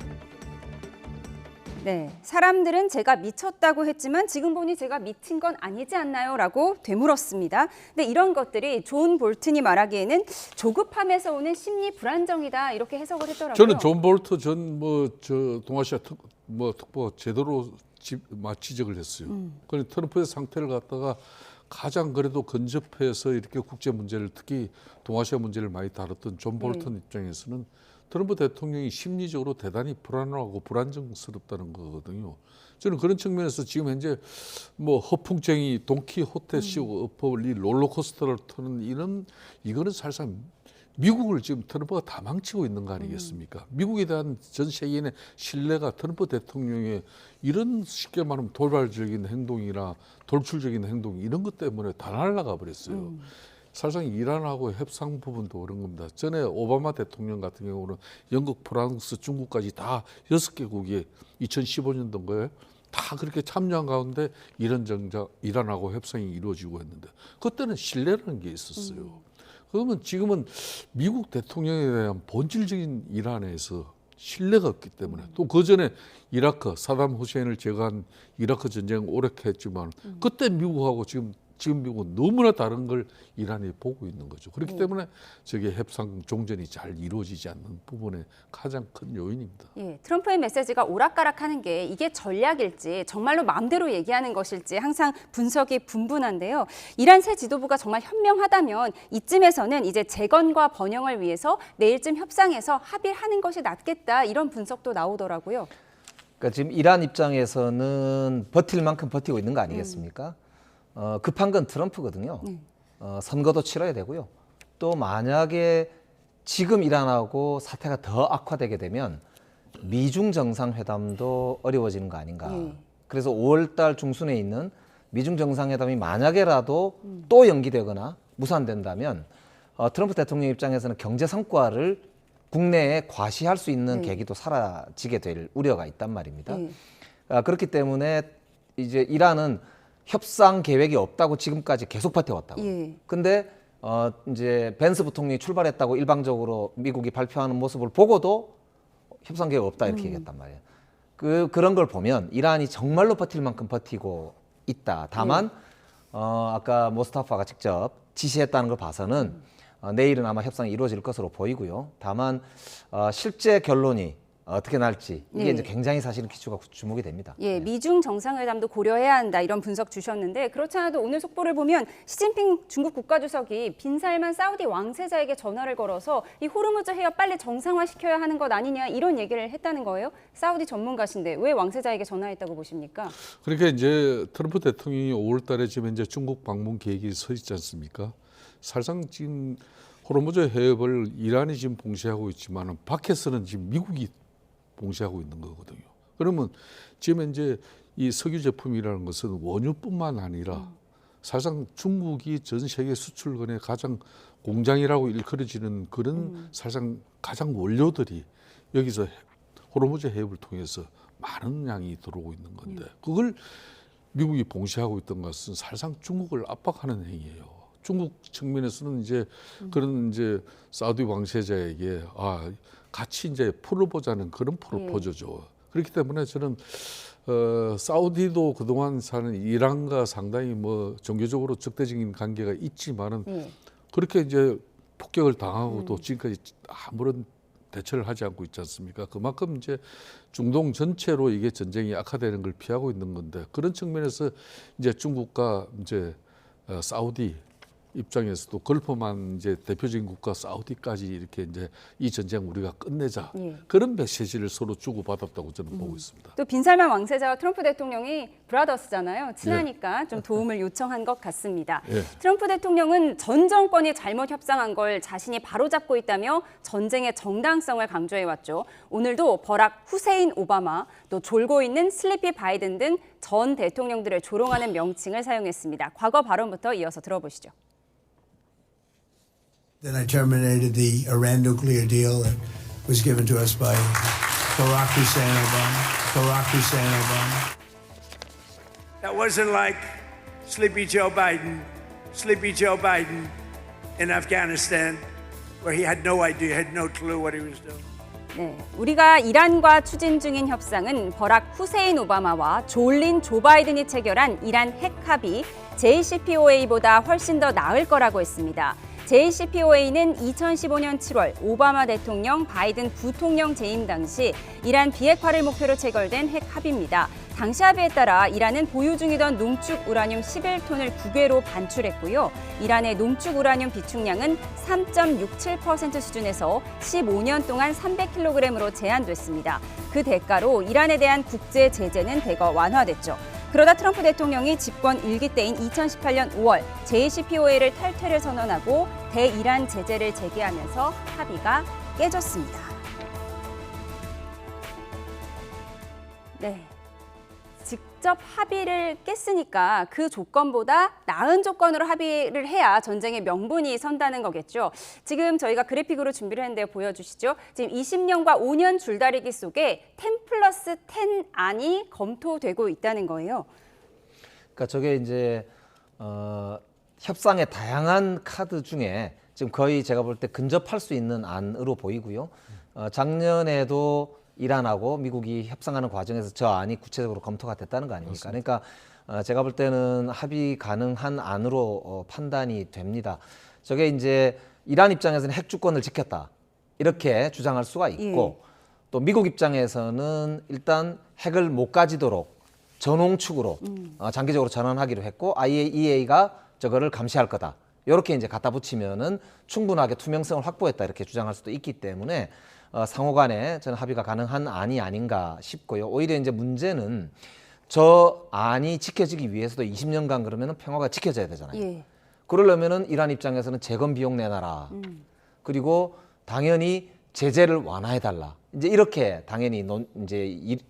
사람들은 제가 미쳤다고 했지만 지금 보니 제가 미친 건 아니지 않나요? 라고 되물었습니다. 근데 이런 것들이 존 볼튼이 말하기에는 조급함에서 오는 심리 불안정이다 이렇게 해석을 했더라고요. 저는 존 볼트 동아시아 특보 제대로 지적을 했어요. 그런데 트럼프의 상태를 갖다가 가장 그래도 근접해서 이렇게 국제 문제를 특히 동아시아 문제를 많이 다뤘던 존 볼튼 입장에서는 트럼프 대통령이 심리적으로 대단히 불안하고 불안정스럽다는 거거든요. 저는 그런 측면에서 지금 현재 허풍쟁이 돈키호테식 엎어리 롤러코스터를 타는 이거는 사실상 미국을 지금 트럼프가 다 망치고 있는 거 아니겠습니까? 미국에 대한 전 세계인의 신뢰가 트럼프 대통령의 이런 쉽게 말하면 돌발적인 행동이나 돌출적인 행동 이런 것 때문에 다 날아가 버렸어요. 사실상 이란하고 협상 부분도 그런 겁니다. 전에 오바마 대통령 같은 경우는 영국, 프랑스, 중국까지 다 6개국이 2015년도인가요? 다 그렇게 참여한 가운데 이란하고 협상이 이루어지고 했는데 그때는 신뢰라는 게 있었어요. 그러면 지금은 미국 대통령에 대한 본질적인 이란에서 신뢰가 없기 때문에 또 그전에 이라크, 사담 후세인을 제거한 이라크 전쟁 오래 했지만 그때 미국하고 지금 지금 미국은 너무나 다른 걸 이란이 보고 있는 거죠. 그렇기 때문에 저게 협상 종전이 잘 이루어지지 않는 부분의 가장 큰 요인입니다. 예, 트럼프의 메시지가 오락가락하는 게 이게 전략일지 정말로 마음대로 얘기하는 것일지 항상 분석이 분분한데요. 이란 새 지도부가 정말 현명하다면 이쯤에서는 이제 재건과 번영을 위해서 내일쯤 협상에서 합의하는 것이 낫겠다 이런 분석도 나오더라고요. 그러니까 지금 이란 입장에서는 버틸 만큼 버티고 있는 거 아니겠습니까? 급한 건 트럼프거든요. 선거도 치러야 되고요. 또 만약에 지금 이란하고 사태가 더 악화되게 되면 미중 정상회담도 어려워지는 거 아닌가. 그래서 5월 달 중순에 있는 미중 정상회담이 만약에라도 또 연기되거나 무산된다면 트럼프 대통령 입장에서는 경제 성과를 국내에 과시할 수 있는 계기도 사라지게 될 우려가 있단 말입니다. 그렇기 때문에 이제 이란은 협상 계획이 없다고 지금까지 계속 버텨왔다고. 근데 이제 벤스 부통령이 출발했다고 일방적으로 미국이 발표하는 모습을 보고도 협상 계획 없다 이렇게 얘기했단 말이에요. 그런 걸 보면 이란이 정말로 버틸 만큼 버티고 있다. 다만 아까 모스타파가 직접 지시했다는 걸 봐서는 내일은 아마 협상이 이루어질 것으로 보이고요. 다만 실제 결론이 어떻게 날지 이게 이제 굉장히 사실은 기초가 주목이 됩니다. 예, 미중 정상회담도 고려해야 한다 이런 분석 주셨는데 그렇지 않아도 오늘 속보를 보면 시진핑 중국 국가주석이 빈살만 사우디 왕세자에게 전화를 걸어서 이 호르무즈 해협 빨리 정상화시켜야 하는 것 아니냐 이런 얘기를 했다는 거예요. 사우디 전문가신데 왜 왕세자에게 전화했다고 보십니까? 그러니까 이제 트럼프 대통령이 5월 달에 지금 이제 중국 방문 계획이 서 있지 않습니까? 사실상 지금 호르무즈 해협을 이란이 지금 봉쇄하고 있지만 밖에서는 지금 미국이 봉쇄하고 있는 거거든요. 그러면 지금 이제 이 석유 제품이라는 것은 원유뿐만 아니라 사실상 중국이 전 세계 수출권의 가장 공장이라고 일컬어지는 그런 사실상 가장 원료들이 여기서 호르무즈 해협을 통해서 많은 양이 들어오고 있는 건데 그걸 미국이 봉쇄하고 있던 것은 사실상 중국을 압박하는 행위예요. 중국 측면에서는 이제 그런 이제 사우디 왕세자에게 같이 이제 풀어보자는 그런 프로포즈죠. 그렇기 때문에 저는 사우디도 그동안 사는 이란과 상당히 뭐 종교적으로 적대적인 관계가 있지만은 그렇게 이제 폭격을 당하고도 지금까지 아무런 대처를 하지 않고 있지 않습니까? 그만큼 이제 중동 전체로 이게 전쟁이 악화되는 걸 피하고 있는 건데 그런 측면에서 이제 중국과 이제 사우디 입장에서도 걸프만 이제 대표적인 국가 사우디까지 이렇게 이제 이 전쟁 우리가 끝내자 그런 메시지를 서로 주고받았다고 저는 보고 있습니다. 또 빈살만 왕세자와 트럼프 대통령이 브라더스잖아요. 친하니까 좀 도움을 요청한 것 같습니다. 트럼프 대통령은 전 정권이 잘못 협상한 걸 자신이 바로잡고 있다며 전쟁의 정당성을 강조해왔죠. 오늘도 버락 후세인 오바마, 또 졸고 있는 슬리피 바이든 등 전 대통령들을 조롱하는 명칭을 사용했습니다. 과거 발언부터 이어서 들어보시죠. Then I terminated the Iran nuclear deal that was given to us by Barack Hussein Obama. That wasn't like Sleepy Joe Biden in Afghanistan, where he had no idea, had no clue what he was doing. 네, 우리가 이란과 추진 중인 협상은 버락 후세인 오바마와 졸린 조 바이든이 체결한 이란 핵 합의 JCPOA보다 훨씬 더 나을 거라고 했습니다. JCPOA는 2015년 7월 오바마 대통령, 바이든 부통령 재임 당시 이란 비핵화를 목표로 체결된 핵 합의입니다. 당시 합의에 따라 이란은 보유 중이던 농축 우라늄 11톤을 국외로 반출했고요. 이란의 농축 우라늄 비축량은 3.67% 수준에서 15년 동안 300kg으로 제한됐습니다. 그 대가로 이란에 대한 국제 제재는 대거 완화됐죠. 그러다 트럼프 대통령이 집권 1기 때인 2018년 5월 JCPOA를 탈퇴를 선언하고 대이란 제재를 재개하면서 합의가 깨졌습니다. 네. 직접 합의를 깼으니까 그 조건보다 나은 조건으로 합의를 해야 전쟁의 명분이 선다는 거겠죠. 지금 저희가 그래픽으로 준비를 했는데 보여주시죠. 지금 20년과 5년 줄다리기 속에 10+10 안이 검토되고 있다는 거예요. 그러니까 저게 이제 협상의 다양한 카드 중에 지금 거의 제가 볼 때 근접할 수 있는 안으로 보이고요. 작년에도 이란하고 미국이 협상하는 과정에서 저 안이 구체적으로 검토가 됐다는 거 아닙니까? 그렇습니다. 그러니까 제가 볼 때는 합의 가능한 안으로 판단이 됩니다. 저게 이제 이란 입장에서는 핵 주권을 지켰다 이렇게 주장할 수가 있고 또 미국 입장에서는 일단 핵을 못 가지도록 전홍축으로 장기적으로 전환하기로 했고 IAEA가 저거를 감시할 거다. 이렇게 이제 갖다 붙이면은 충분하게 투명성을 확보했다 이렇게 주장할 수도 있기 때문에 상호간에 저는 합의가 가능한 안이 아닌가 싶고요. 오히려 이제 문제는 저 안이 지켜지기 위해서도 20년간 그러면은 평화가 지켜져야 되잖아요. 그러려면은 이란 입장에서는 재건 비용 내놔라. 그리고 당연히 제재를 완화해달라. 이제 이렇게 당연히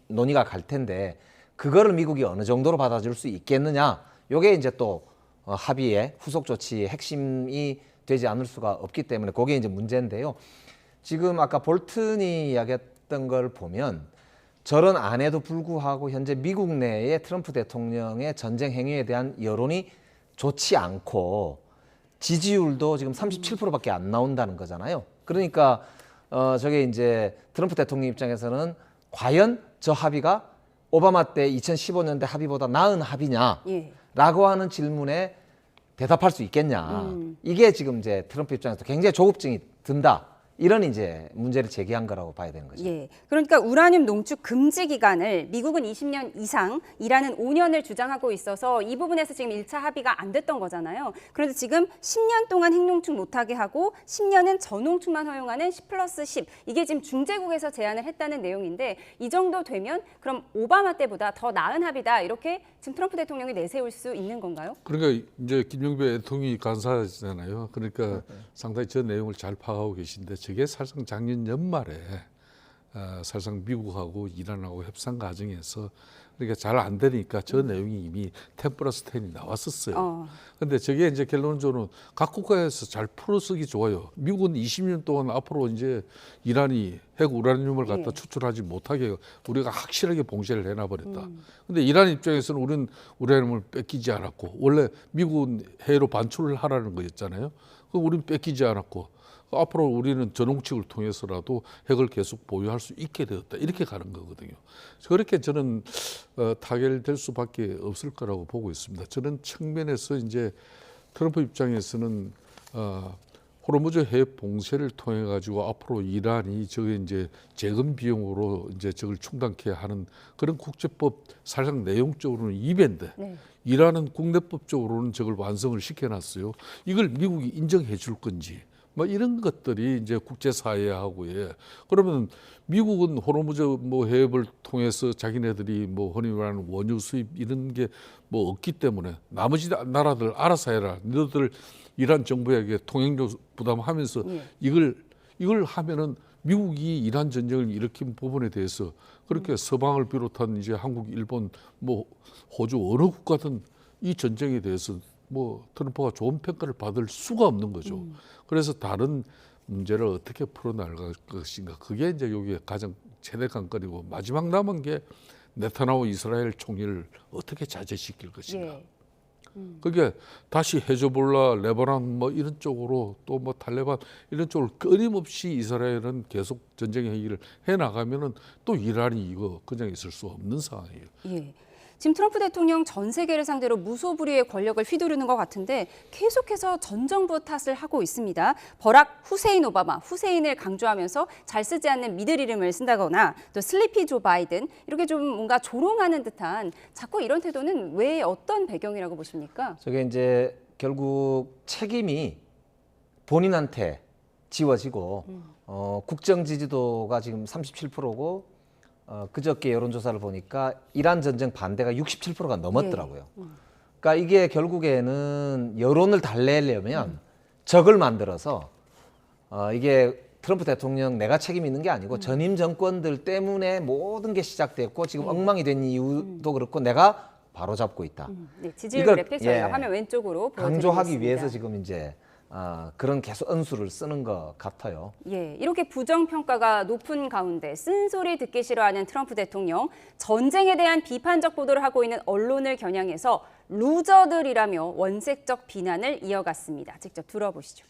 논의가 갈 텐데 그거를 미국이 어느 정도로 받아줄 수 있겠느냐? 요게 이제 또 합의의 후속 조치의 핵심이 되지 않을 수가 없기 때문에 그게 이제 문제인데요. 지금 아까 볼튼이 이야기했던 걸 보면 저런 안에도 불구하고 현재 미국 내의 트럼프 대통령의 전쟁 행위에 대한 여론이 좋지 않고 지지율도 지금 37%밖에 안 나온다는 거잖아요. 그러니까 저게 이제 트럼프 대통령 입장에서는 과연 저 합의가 오바마 때 2015년대 합의보다 나은 합의냐라고 하는 질문에 대답할 수 있겠냐. 이게 지금 이제 트럼프 입장에서 굉장히 조급증이 든다. 이런 이제 문제를 제기한 거라고 봐야 되는 거죠. 그러니까 우라늄 농축 금지 기간을 미국은 20년 이상, 이란은 5년을 주장하고 있어서 이 부분에서 지금 1차 합의가 안 됐던 거잖아요. 그런데 지금 10년 동안 핵농축 못하게 하고 10년은 전농축만 허용하는 10+10. 이게 지금 중재국에서 제안을 했다는 내용인데 이 정도 되면 그럼 오바마 때보다 더 나은 합의다. 이렇게 지금 트럼프 대통령이 내세울 수 있는 건가요? 그러니까 이제 김용배 대통령이 간사잖아요. 그러니까 상당히 저 내용을 잘 파악하고 계신데 저게 사실상 작년 연말에 사실상 미국하고 이란하고 협상 과정에서 그러니까 잘 안 되니까 저 내용이 이미 10+10이 나왔었어요. 근데 저게 이제 결론적으로 각 국가에서 잘 풀어쓰기 좋아요. 미국은 20년 동안 앞으로 이제 이란이 핵 우라늄을 갖다 추출하지 못하게 우리가 확실하게 봉쇄를 해놔버렸다. 근데 이란 입장에서는 우리는 우라늄을 뺏기지 않았고 원래 미국은 해로 반출을 하라는 거였잖아요. 그럼 우리는 뺏기지 않았고 앞으로 우리는 전홍축을 통해서라도 핵을 계속 보유할 수 있게 되었다. 이렇게 가는 거거든요. 그렇게 저는 타결될 수밖에 없을 거라고 보고 있습니다. 저는 측면에서 이제 트럼프 입장에서는 호르무즈 해협 봉쇄를 통해 가지고 앞으로 이란이 저게 이제 재건 비용으로 이제 저걸 충당케 하는 그런 국제법 사실상 내용적으로는 이변인데 이란은 국내법적으로는 저걸 완성을 시켜놨어요. 이걸 미국이 인정해 줄 건지. 뭐 이런 것들이 이제 국제사회하고의 그러면 미국은 호르무즈 해협을 통해서 자기네들이 흔히 말하는 원유 수입 이런 게 없기 때문에 나머지 나라들 알아서 해라. 너희들 이란 정부에게 통행료 부담하면서 이걸 하면은 미국이 이란 전쟁을 일으킨 부분에 대해서 그렇게 서방을 비롯한 이제 한국, 일본, 호주 어느 국가든 이 전쟁에 대해서 트럼프가 좋은 평가를 받을 수가 없는 거죠. 그래서 다른 문제를 어떻게 풀어나갈 것인가. 그게 이제 여기 가장 최대 관건이고 마지막 남은 게 네타냐후 이스라엘 총리를 어떻게 자제시킬 것인가. 그게 다시 헤즈볼라, 레바논 이런 쪽으로 또 탈레반 이런 쪽으로 끊임없이 이스라엘은 계속 전쟁 행위를 해나가면은 또 이란이 이거 그냥 있을 수 없는 상황이에요. 지금 트럼프 대통령 전 세계를 상대로 무소불위의 권력을 휘두르는 것 같은데 계속해서 전 정부 탓을 하고 있습니다. 버락 후세인 오바마, 후세인을 강조하면서 잘 쓰지 않는 미들 이름을 쓴다거나 또 슬리피 조 바이든 이렇게 좀 뭔가 조롱하는 듯한 자꾸 이런 태도는 왜 어떤 배경이라고 보십니까? 저게 이제 결국 책임이 본인한테 지워지고 국정 지지도가 지금 37%고 그저께 여론조사를 보니까 이란 전쟁 반대가 67%가 넘었더라고요. 그러니까 이게 결국에는 여론을 달래려면 적을 만들어서 이게 트럼프 대통령 내가 책임 있는 게 아니고 전임 정권들 때문에 모든 게 시작됐고 지금 엉망이 된 이유도 그렇고 내가 바로잡고 있다. 지지율 그래픽 저희가 화면 왼쪽으로 강조하기 위해서 지금 이제 그런 계속 언수를 쓰는 것 같아요. 이렇게 부정평가가 높은 가운데 쓴소리 듣기 싫어하는 트럼프 대통령, 전쟁에 대한 비판적 보도를 하고 있는 언론을 겨냥해서 루저들이라며 원색적 비난을 이어갔습니다. 직접 들어보시죠.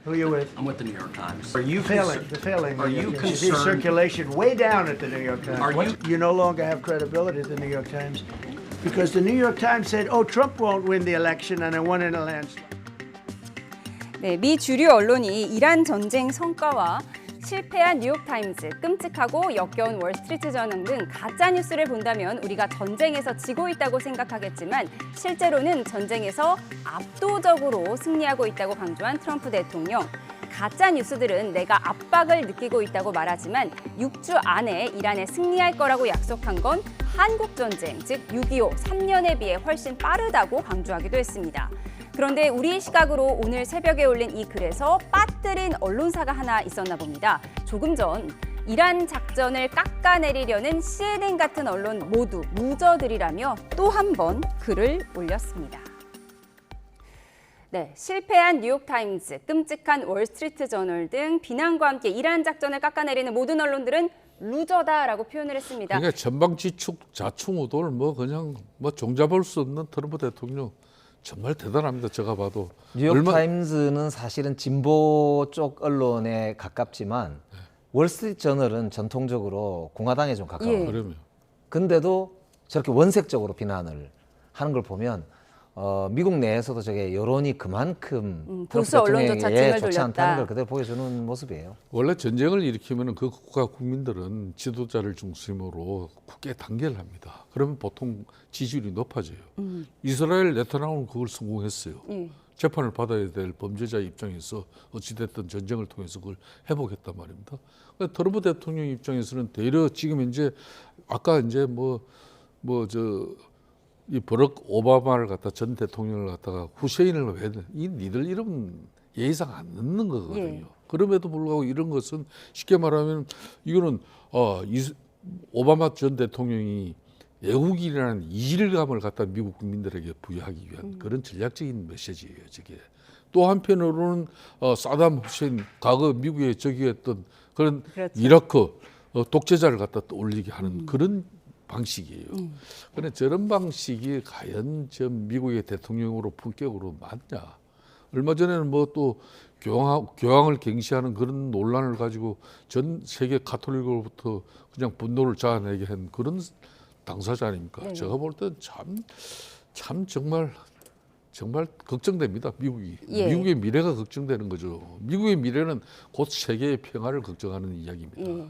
Who are you with? I'm with the New York Times. Are you failing? The failing. Are you You see concerned? circulation way down at the New York Times. Are You no longer have credibility at the New York Times because the New York Times said, "Oh, Trump won't win the election," and it won in a landslide. 네, 미 주류 언론이 이란 전쟁 성과와 실패한 뉴욕타임즈, 끔찍하고 역겨운 월스트리트저널 등 가짜 뉴스를 본다면 우리가 전쟁에서 지고 있다고 생각하겠지만 실제로는 전쟁에서 압도적으로 승리하고 있다고 강조한 트럼프 대통령. 가짜 뉴스들은 내가 압박을 느끼고 있다고 말하지만 6주 안에 이란에 승리할 거라고 약속한 건 한국 전쟁, 즉 6.25, 3년에 비해 훨씬 빠르다고 강조하기도 했습니다. 그런데 우리 시각으로 오늘 새벽에 올린 이 글에서 빠뜨린 언론사가 하나 있었나 봅니다. 조금 전 이란 작전을 깎아내리려는 CNN 같은 언론 모두 루저들이라며 또 한 번 글을 올렸습니다. 네, 실패한 뉴욕타임즈, 끔찍한 월스트리트저널 등 비난과 함께 이란 작전을 깎아내리는 모든 언론들은 루저다라고 표현을 했습니다. 그러니까 전방지축 자충우돌 그냥 종잡을 수 없는 트럼프 대통령 정말 대단합니다. 제가 봐도. 뉴욕타임즈는 사실은 진보 쪽 언론에 가깝지만 월스트리트저널은 전통적으로 공화당에 좀 가까워요. 예. 그러면. 근데도 저렇게 원색적으로 비난을 하는 걸 보면 미국 내에서도 저게 여론이 그만큼 보수 언론조차 등을 좋지 않다는 돌렸다. 걸 그대로 보여주는 모습이에요. 원래 전쟁을 일으키면 그 국가 국민들은 지도자를 중심으로 굳게 단결을 합니다. 그러면 보통 지지율이 높아져요. 이스라엘 네타냐후는 그걸 성공했어요. 재판을 받아야 될 범죄자 입장에서 어찌됐든 전쟁을 통해서 그걸 회복했단 말입니다. 트럼프 대통령 입장에서는 대려 지금 이제 아까 이제 이 버럭 오바마를 갖다 전 대통령을 갖다가 후세인을 왜 이 니들 이름 예의상 안 넣는 거거든요. 예. 그럼에도 불구하고 이런 것은 쉽게 말하면 이거는 오바마 전 대통령이 애국이라는 이질감을 갖다 미국 국민들에게 부여하기 위한 그런 전략적인 메시지예요. 저게 또 한편으로는 사담 후세인 과거 미국에 저기했던 그런 그렇죠. 이라크 독재자를 갖다 떠올리게 하는 그런 방식이에요. 그런데 저런 방식이 과연 미국의 대통령으로 품격으로 맞냐? 얼마 전에는 또 교황을 경시하는 그런 논란을 가지고 전 세계 가톨릭으로부터 그냥 분노를 자아내게 한 그런 당사자 아닙니까? 네. 제가 볼 땐 참 정말 걱정됩니다. 미국이. 예. 미국의 미래가 걱정되는 거죠. 미국의 미래는 곧 세계의 평화를 걱정하는 이야기입니다. 예.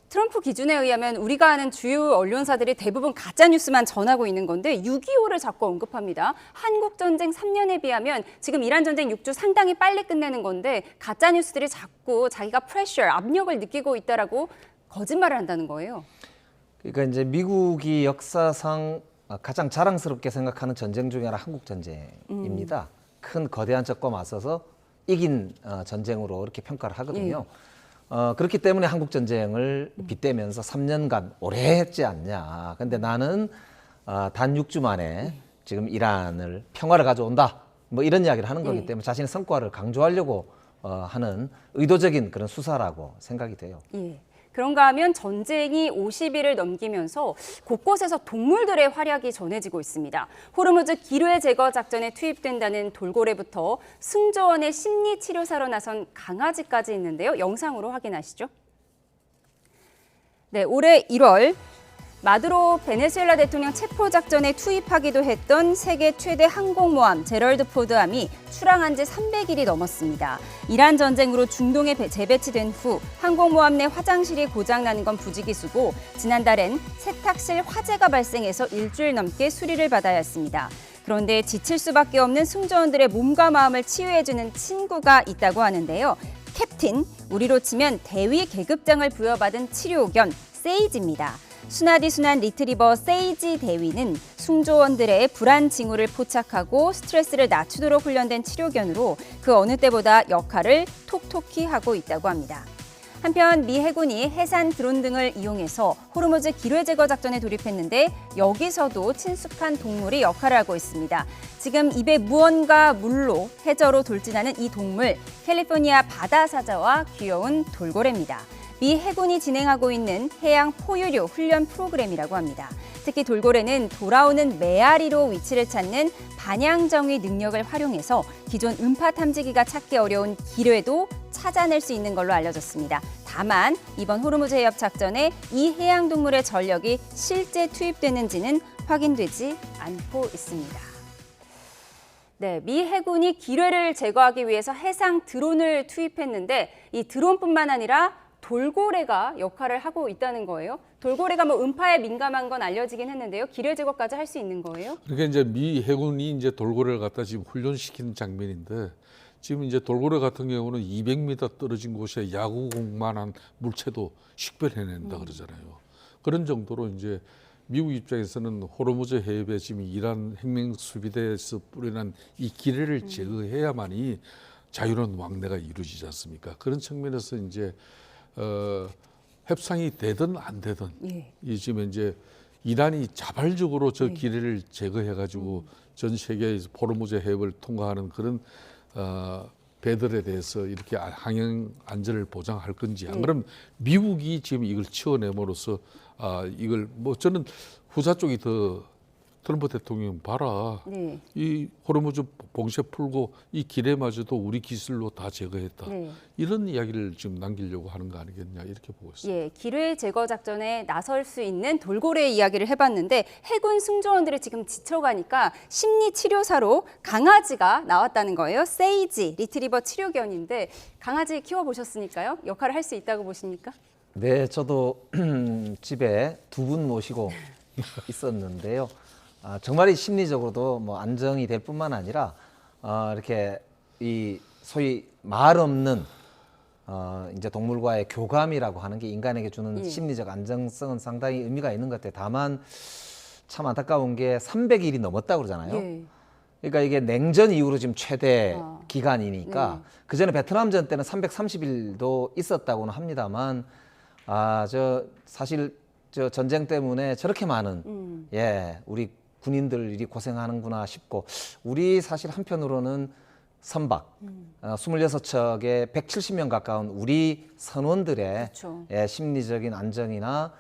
트럼프 기준에 의하면 우리가 아는 주요 언론사들이 대부분 가짜 뉴스만 전하고 있는 건데 6.25를 자꾸 언급합니다. 한국 전쟁 3년에 비하면 지금 이란 전쟁 6주 상당히 빨리 끝내는 건데 가짜 뉴스들이 자꾸 자기가 프레셔, 압력을 느끼고 있다라고 거짓말을 한다는 거예요. 그러니까 이제 미국이 역사상 가장 자랑스럽게 생각하는 전쟁 중에 하나 한국 전쟁입니다. 큰 거대한 적과 맞서서 이긴 전쟁으로 이렇게 평가를 하거든요. 그렇기 때문에 한국 전쟁을 빗대면서 3년간 오래 했지 않냐. 근데 나는 단 6주 만에 지금 이란을 평화를 가져온다. 이런 이야기를 하는 거기 때문에 자신의 성과를 강조하려고 하는 의도적인 그런 수사라고 생각이 돼요. 예. 그런가 하면 전쟁이 50일을 넘기면서 곳곳에서 동물들의 활약이 전해지고 있습니다. 호르무즈 기뢰 제거 작전에 투입된다는 돌고래부터 승조원의 심리치료사로 나선 강아지까지 있는데요. 영상으로 확인하시죠. 네, 올해 1월 마두로 베네수엘라 대통령 체포 작전에 투입하기도 했던 세계 최대 항공모함 제럴드 포드함이 출항한 지 300일이 넘었습니다. 이란 전쟁으로 중동에 재배치된 후 항공모함 내 화장실이 고장나는 건 부지기수고 지난달엔 세탁실 화재가 발생해서 일주일 넘게 수리를 받아야 했습니다. 그런데 지칠 수밖에 없는 승조원들의 몸과 마음을 치유해주는 친구가 있다고 하는데요. 캡틴, 우리로 치면 대위 계급장을 부여받은 치료견 세이지입니다. 순하디순한 리트리버 세이지 대위는 승조원들의 불안 징후를 포착하고 스트레스를 낮추도록 훈련된 치료견으로 그 어느 때보다 역할을 톡톡히 하고 있다고 합니다. 한편 미 해군이 해산 드론 등을 이용해서 호르무즈 기뢰 제거 작전에 돌입했는데 여기서도 친숙한 동물이 역할을 하고 있습니다. 지금 입에 무언가 물로 해저로 돌진하는 이 동물, 캘리포니아 바다 사자와 귀여운 돌고래입니다. 미 해군이 진행하고 있는 해양 포유류 훈련 프로그램이라고 합니다. 특히 돌고래는 돌아오는 메아리로 위치를 찾는 반향정의 능력을 활용해서 기존 음파 탐지기가 찾기 어려운 기뢰도 찾아낼 수 있는 걸로 알려졌습니다. 다만 이번 호르무즈 해협 작전에 이 해양동물의 전력이 실제 투입되는지는 확인되지 않고 있습니다. 네, 미 해군이 기뢰를 제거하기 위해서 해상 드론을 투입했는데 이 드론뿐만 아니라 돌고래가 역할을 하고 있다는 거예요. 돌고래가 뭐 음파에 민감한 건 알려지긴 했는데요. 기뢰 제거까지 할 수 있는 거예요? 그러니까 이제 미 해군이 이제 돌고래를 갖다 지금 훈련시키는 장면인데 지금 이제 돌고래 같은 경우는 200m 떨어진 곳에 야구공만한 물체도 식별해낸다 그러잖아요. 그런 정도로 이제 미국 입장에서는 호르무즈 해협에 지금 이란 핵명수비대에서 뿌려난 이 기뢰를 제거해야만이 자유로운 왕래가 이루어지지 않습니까? 그런 측면에서 이제 협상이 되든 안 되든 이 지금 이제 이란이 자발적으로 저 기뢰를 제거해가지고 전 세계에서 호르무즈 해협을 통과하는 그런 배들에 대해서 이렇게 항행 안전을 보장할 건지 안 그러면 미국이 지금 이걸 치워내므로써 이걸 뭐 저는 후자 쪽이 더 트럼프 대통령 봐라. 이 호르무즈 봉쇄 풀고 이 기뢰마저도 우리 기술로 다 제거했다. 이런 이야기를 지금 남기려고 하는 거 아니겠냐 이렇게 보고 있습니다. 예, 기뢰 제거 작전에 나설 수 있는 돌고래 이야기를 해봤는데 해군 승조원들이 지금 지쳐가니까 심리 치료사로 강아지가 나왔다는 거예요. 세이지 리트리버 치료견인데 강아지 키워보셨으니까요. 역할을 할 수 있다고 보십니까? 네, 저도 집에 2분 모시고 있었는데요. 정말 심리적으로도 뭐 안정이 될 뿐만 아니라 이렇게 이 소위 말 없는 이제 동물과의 교감이라고 하는 게 인간에게 주는 심리적 안정성은 상당히 의미가 있는 것 같아요. 다만 참 안타까운 게 300일이 넘었다고 그러잖아요. 그러니까 이게 냉전 이후로 지금 최대 기간이니까 그전에 베트남전 때는 330일도 있었다고는 합니다만 사실 저 전쟁 때문에 저렇게 많은 우리 군인들이 고생하는구나 싶고 우리 사실 한편으로는 선박 26척에 170명 가까운 우리 선원들의 심리적인 안정이나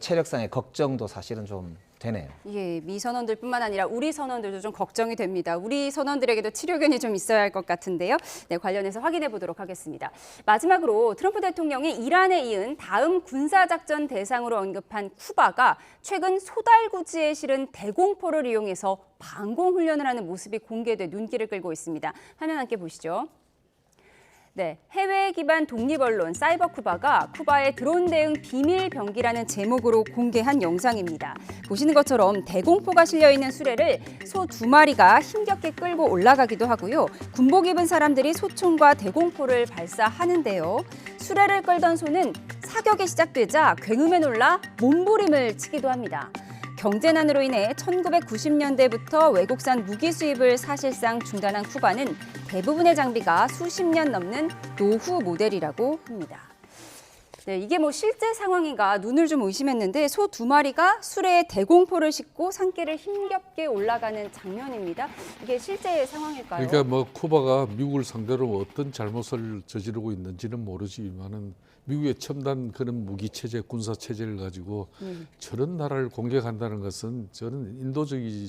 체력상의 걱정도 사실은 좀 되네요. 예, 미 선원들뿐만 아니라 우리 선원들도 좀 걱정이 됩니다. 우리 선원들에게도 치료견이 좀 있어야 할 것 같은데요. 네, 관련해서 확인해 보도록 하겠습니다. 마지막으로 트럼프 대통령이 이란에 이은 다음 군사작전 대상으로 언급한 쿠바가 최근 소달구지에 실은 대공포를 이용해서 방공훈련을 하는 모습이 공개돼 눈길을 끌고 있습니다. 화면 함께 보시죠. 네, 해외 기반 독립언론 사이버쿠바가 쿠바의 드론 대응 비밀 병기라는 제목으로 공개한 영상입니다. 보시는 것처럼 대공포가 실려있는 수레를 소 2마리가 힘겹게 끌고 올라가기도 하고요. 군복 입은 사람들이 소총과 대공포를 발사하는데요. 수레를 끌던 소는 사격이 시작되자 굉음에 놀라 몸부림을 치기도 합니다. 경제난으로 인해 1990년대부터 외국산 무기 수입을 사실상 중단한 쿠바는 대부분의 장비가 수십 년 넘는 노후 모델이라고 합니다. 네, 이게 뭐 실제 상황인가 눈을 좀 의심했는데 소 2마리가 수레에 대공포를 싣고 산길을 힘겹게 올라가는 장면입니다. 이게 실제 상황일까요? 그러니까 뭐 쿠바가 미국을 상대로 어떤 잘못을 저지르고 있는지는 모르지만은 미국의 첨단 그런 무기 체제, 군사 체제를 가지고 저런 나라를 공격한다는 것은 저는 인도적인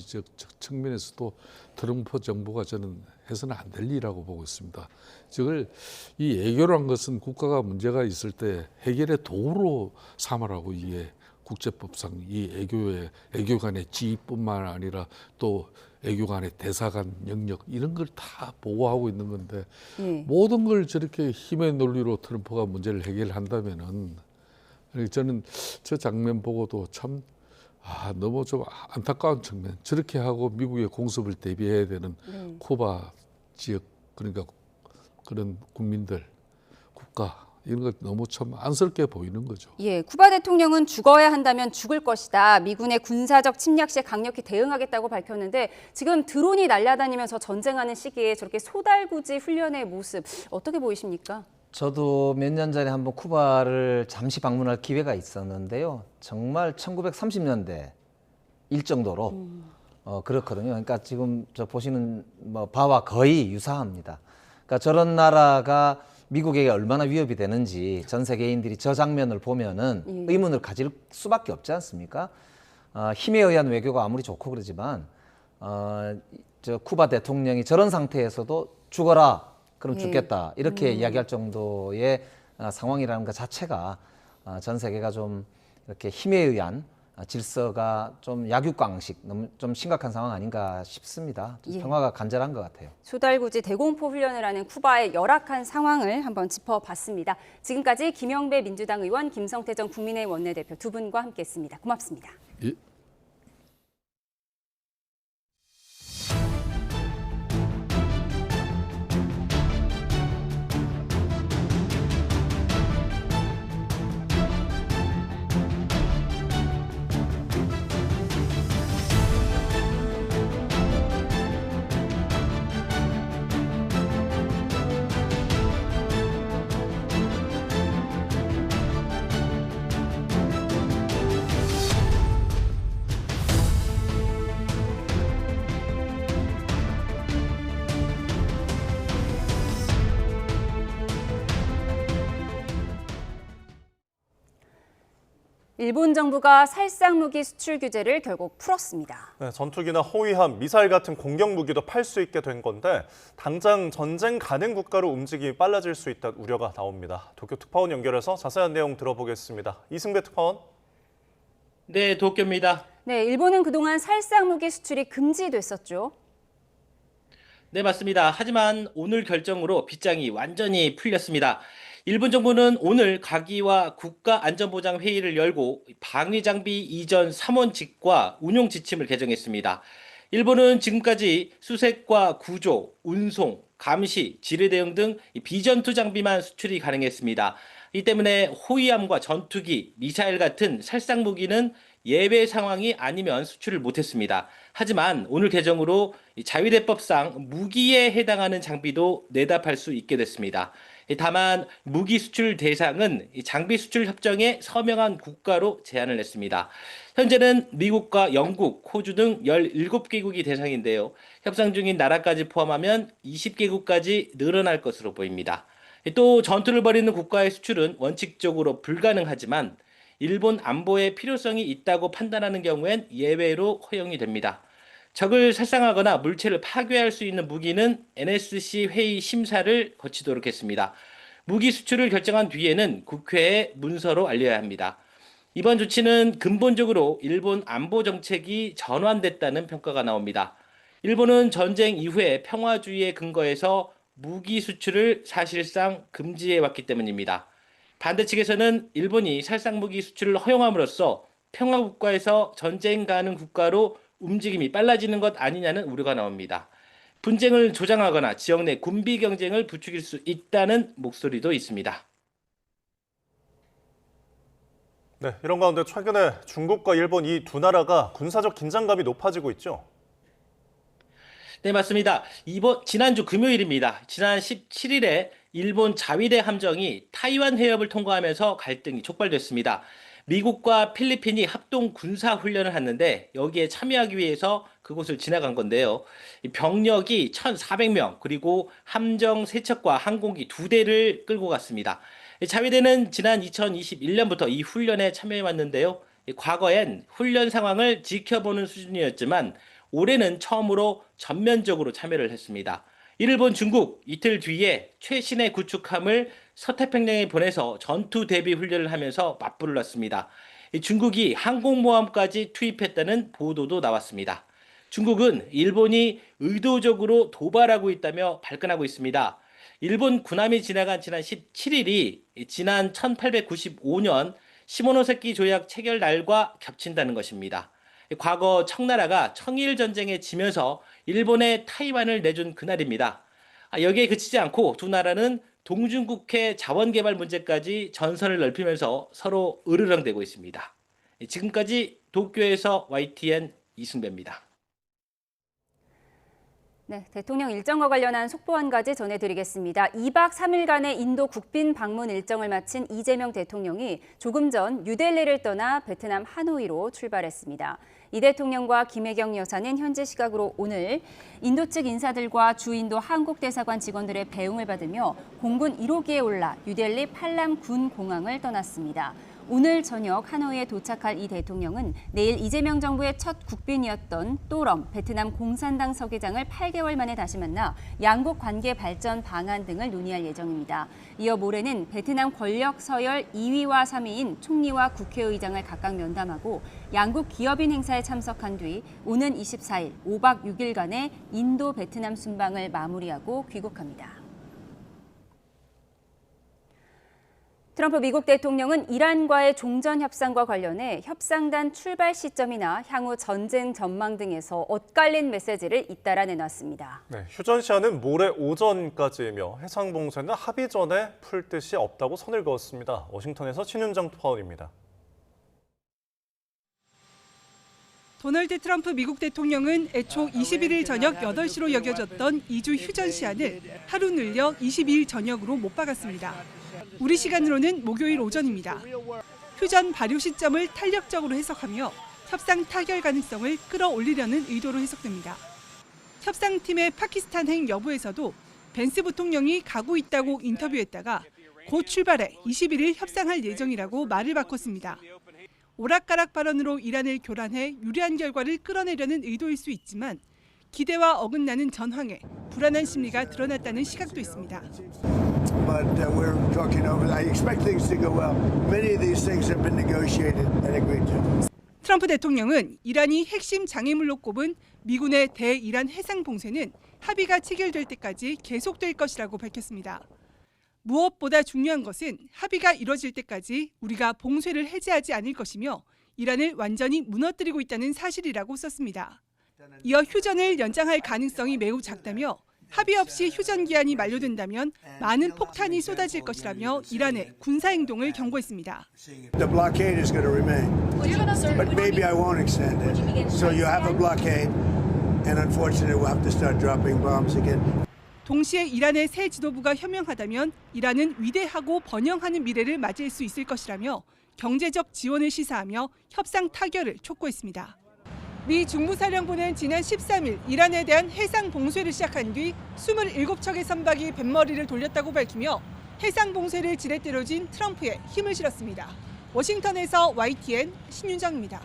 측면에서도 트럼프 정부가 저는 해서는 안 될 일이라고 보고 있습니다. 즉, 이 애교란 것은 국가가 문제가 있을 때 해결의 도구로 삼으라고 이게 국제법상 이 애교 간의 지위뿐만 아니라 또 애교 간의 대사관 영역 이런 걸 다 보호하고 있는 건데 모든 걸 저렇게 힘의 논리로 트럼프가 문제를 해결한다면은 저는 저 장면 보고도 참 너무 좀 안타까운 측면. 저렇게 하고 미국의 공습을 대비해야 되는 쿠바 지역 그러니까 그런 국민들 국가 이런 것 너무 참 안쓰럽게 보이는 거죠. 예, 쿠바 대통령은 죽어야 한다면 죽을 것이다. 미군의 군사적 침략 시에 강력히 대응하겠다고 밝혔는데 지금 드론이 날아다니면서 전쟁하는 시기에 저렇게 소달구지 훈련의 모습 어떻게 보이십니까? 저도 몇 년 전에 한번 쿠바를 잠시 방문할 기회가 있었는데요. 정말 1930년대 일 정도로 그렇거든요. 그러니까 지금 저 보시는 뭐 바와 거의 유사합니다. 그러니까 저런 나라가 미국에게 얼마나 위협이 되는지 전 세계인들이 저 장면을 보면은 의문을 가질 수밖에 없지 않습니까? 힘에 의한 외교가 아무리 좋고 그러지만 저 쿠바 대통령이 저런 상태에서도 죽어라, 그럼 죽겠다 이렇게 이야기할 정도의 상황이라는 것 자체가 전 세계가 좀 이렇게 힘에 의한 질서가 좀 약육강식, 너무 좀 심각한 상황 아닌가 싶습니다. 평화가 간절한 것 같아요. 초달구지 대공포 훈련을 하는 쿠바의 열악한 상황을 한번 짚어봤습니다. 지금까지 김영배 민주당 의원, 김성태 전 국민의힘 원내대표 두 분과 함께했습니다. 고맙습니다. 예. 일본 정부가 살상무기 수출 규제를 결국 풀었습니다. 네, 전투기나 호위함, 미사일 같은 공격 무기도 팔 수 있게 된 건데 당장 전쟁 가능 국가로 움직임이 빨라질 수 있다는 우려가 나옵니다. 도쿄 특파원 연결해서 자세한 내용 들어보겠습니다. 이승배 특파원. 네, 도쿄입니다. 네, 일본은 그동안 살상무기 수출이 금지됐었죠. 네, 맞습니다. 하지만 오늘 결정으로 빗장이 완전히 풀렸습니다. 일본 정부는 오늘 가기와 국가안전보장회의를 열고 방위장비 이전 3원칙과 운용 지침을 개정했습니다. 일본은 지금까지 수색과 구조, 운송, 감시, 지뢰 대응 등 비전투 장비만 수출이 가능했습니다. 이 때문에 호위함과 전투기, 미사일 같은 살상무기는 예외 상황이 아니면 수출을 못했습니다. 하지만 오늘 개정으로 자위대법상 무기에 해당하는 장비도 내다팔 수 있게 됐습니다. 다만 무기 수출 대상은 장비 수출 협정에 서명한 국가로 제한을 했습니다. 현재는 미국과 영국, 호주 등 17개국이 대상인데요. 협상 중인 나라까지 포함하면 20개국까지 늘어날 것으로 보입니다. 또 전투를 벌이는 국가의 수출은 원칙적으로 불가능하지만 일본 안보에 필요성이 있다고 판단하는 경우엔 예외로 허용이 됩니다. 적을 살상하거나 물체를 파괴할 수 있는 무기는 NSC 회의 심사를 거치도록 했습니다. 무기 수출을 결정한 뒤에는 국회에 문서로 알려야 합니다. 이번 조치는 근본적으로 일본 안보 정책이 전환됐다는 평가가 나옵니다. 일본은 전쟁 이후에 평화주의에 근거해서 무기 수출을 사실상 금지해왔기 때문입니다. 반대 측에서는 일본이 살상무기 수출을 허용함으로써 평화국가에서 전쟁 가능 국가로 움직임이 빨라지는 것 아니냐는 우려가 나옵니다. 분쟁을 조장하거나 지역 내 군비 경쟁을 부추길 수 있다는 목소리도 있습니다. 네, 이런 가운데 최근에 중국과 일본 이 두 나라가 군사적 긴장감이 높아지고 있죠. 네, 맞습니다. 지난주 금요일입니다. 지난 17일에 일본 자위대 함정이 타이완 해협을 통과하면서 갈등이 촉발됐습니다. 미국과 필리핀이 합동 군사 훈련을 했는데 여기에 참여하기 위해서 그곳을 지나간 건데요. 병력이 1,400명 그리고 함정 3척과 항공기 2대를 끌고 갔습니다. 자위대는 지난 2021년부터 이 훈련에 참여해 왔는데요. 과거엔 훈련 상황을 지켜보는 수준이었지만 올해는 처음으로 전면적으로 참여를 했습니다. 이를 본 중국, 이틀 뒤에 최신의 구축함을 서태평양에 보내서 전투 대비 훈련을 하면서 맞불을 놨습니다. 중국이 항공모함까지 투입했다는 보도도 나왔습니다. 중국은 일본이 의도적으로 도발하고 있다며 발끈하고 있습니다. 일본 군함이 지나간 지난 17일이 지난 1895년 시모노세키 조약 체결 날과 겹친다는 것입니다. 과거 청나라가 청일전쟁에 지면서 일본에 타이완을 내준 그날입니다. 여기에 그치지 않고 두 나라는 동중국해 자원개발 문제까지 전선을 넓히면서 서로 으르렁대고 있습니다. 지금까지 도쿄에서 YTN 이승배입니다. 네, 대통령 일정과 관련한 속보 한 가지 전해드리겠습니다. 2박 3일간의 인도 국빈 방문 일정을 마친 이재명 대통령이 조금 전 뉴델리를 떠나 베트남 하노이로 출발했습니다. 이 대통령과 김혜경 여사는 현지 시각으로 오늘 인도 측 인사들과 주인도 한국대사관 직원들의 배웅을 받으며 공군 1호기에 올라 뉴델리 팔람 군 공항을 떠났습니다. 오늘 저녁 하노이에 도착할 이 대통령은 내일 이재명 정부의 첫 국빈이었던 또럼 베트남 공산당 서기장을 8개월 만에 다시 만나 양국 관계 발전 방안 등을 논의할 예정입니다. 이어 모레는 베트남 권력 서열 2위와 3위인 총리와 국회의장을 각각 면담하고 양국 기업인 행사에 참석한 뒤 오는 24일 5박 6일간의 인도 베트남 순방을 마무리하고 귀국합니다. 트럼프 미국 대통령은 이란과의 종전 협상과 관련해 협상단 출발 시점이나 향후 전쟁 전망 등에서 엇갈린 메시지를 잇따라 내놨습니다. 네, 휴전 시한은 모레 오전까지이며 해상 봉쇄는 합의 전에 풀 뜻이 없다고 선을 그었습니다. 워싱턴에서 신윤정 특파원입니다. 도널드 트럼프 미국 대통령은 애초 21일 저녁 8시로 여겨졌던 2주 휴전 시한을 하루 늘려 22일 저녁으로 못 박았습니다. 우리 시간으로는 목요일 오전입니다. 휴전 발효 시점을 탄력적으로 해석하며 협상 타결 가능성을 끌어올리려는 의도로 해석됩니다. 협상팀의 파키스탄행 여부에서도 벤스 부통령이 가고 있다고 인터뷰했다가 곧 출발해 21일 협상할 예정이라고 말을 바꿨습니다. 오락가락 발언으로 이란을 교란해 유리한 결과를 끌어내려는 의도일 수 있지만 기대와 어긋나는 전황에 불안한 심리가 드러났다는 시각도 있습니다. But we're talking over. I expect things to go well. Many of these things have been negotiated and agreed to. 트럼프 대통령은 이란이 핵심 장애물로 꼽은 미군의 대이란 해상 봉쇄는 합의가 체결될 때까지 계속될 것이라고 밝혔습니다. 무엇보다 중요한 것은 합의가 이뤄질 때까지 우리가 봉쇄를 해제하지 않을 것이며 이란을 완전히 무너뜨리고 있다는 사실이라고 썼습니다. 이어 휴전을 연장할 가능성이 매우 작다며 합의 없이 휴전 기한이 만료된다면 많은 폭탄이 쏟아질 것이라며 이란의 군사 행동을 경고했습니다. The blockade is going to remain, but maybe I won't extend it. So you have a blockade, and unfortunately, we'll have to start dropping bombs again. 동시에 이란의 새 지도부가 현명하다면 이란은 위대하고 번영하는 미래를 맞이할 수 있을 것이라며 경제적 지원을 시사하며 협상 타결을 촉구했습니다. 미 중부사령부는 지난 13일 이란에 대한 해상 봉쇄를 시작한 뒤 27척의 선박이 뱃머리를 돌렸다고 밝히며 해상 봉쇄를 지렛대로 진 트럼프에 힘을 실었습니다. 워싱턴에서 YTN 신윤정입니다.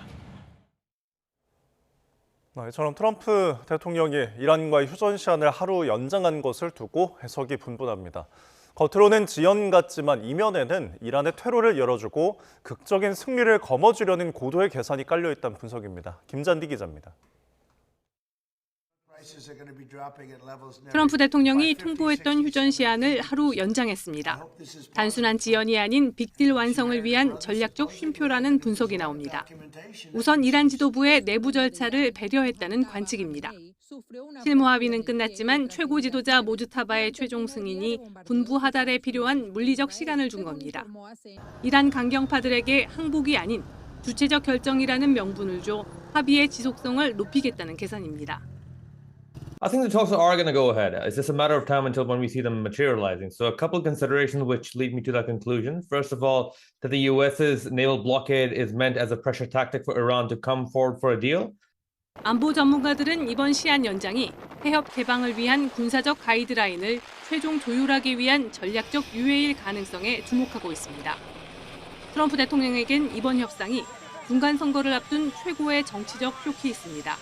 이처럼 트럼프 대통령이 이란과의 휴전 시한을 하루 연장한 것을 두고 해석이 분분합니다. 겉으로는 지연 같지만 이면에는 이란의 퇴로를 열어주고 극적인 승리를 거머쥐려는 고도의 계산이 깔려있다는 분석입니다. 김잔디 기자입니다. 트럼프 대통령이 통보했던 휴전 시한을 하루 연장했습니다. 단순한 지연이 아닌 빅딜 완성을 위한 전략적 쉼표라는 분석이 나옵니다. 우선 이란 지도부의 내부 절차를 배려했다는 관측입니다. 실무 합의는 끝났지만 최고 지도자 모주타바의 최종 승인이 군부 하달에 필요한 물리적 시간을 준 겁니다. 이란 강경파들에게 항복이 아닌 주체적 결정이라는 명분을 줘 합의의 지속성을 높이겠다는 계산입니다. I think the talks are going to go ahead. It's just a matter of time until when we see them materializing. So a couple of considerations which lead me to that conclusion. First of all, that the US's naval blockade is meant as a pressure tactic for Iran to come forward for a deal. 안보 전문가들은 이번 시한 연장이 해협 개방을 위한 군사적 가이드라인을 최종 조율하기 위한 전략적 유예일 가능성에 주목하고 있습니다. 트럼프 대통령에겐 이번 협상이 중간 선거를 앞둔 최고의 정치적 쇼케이스입니다.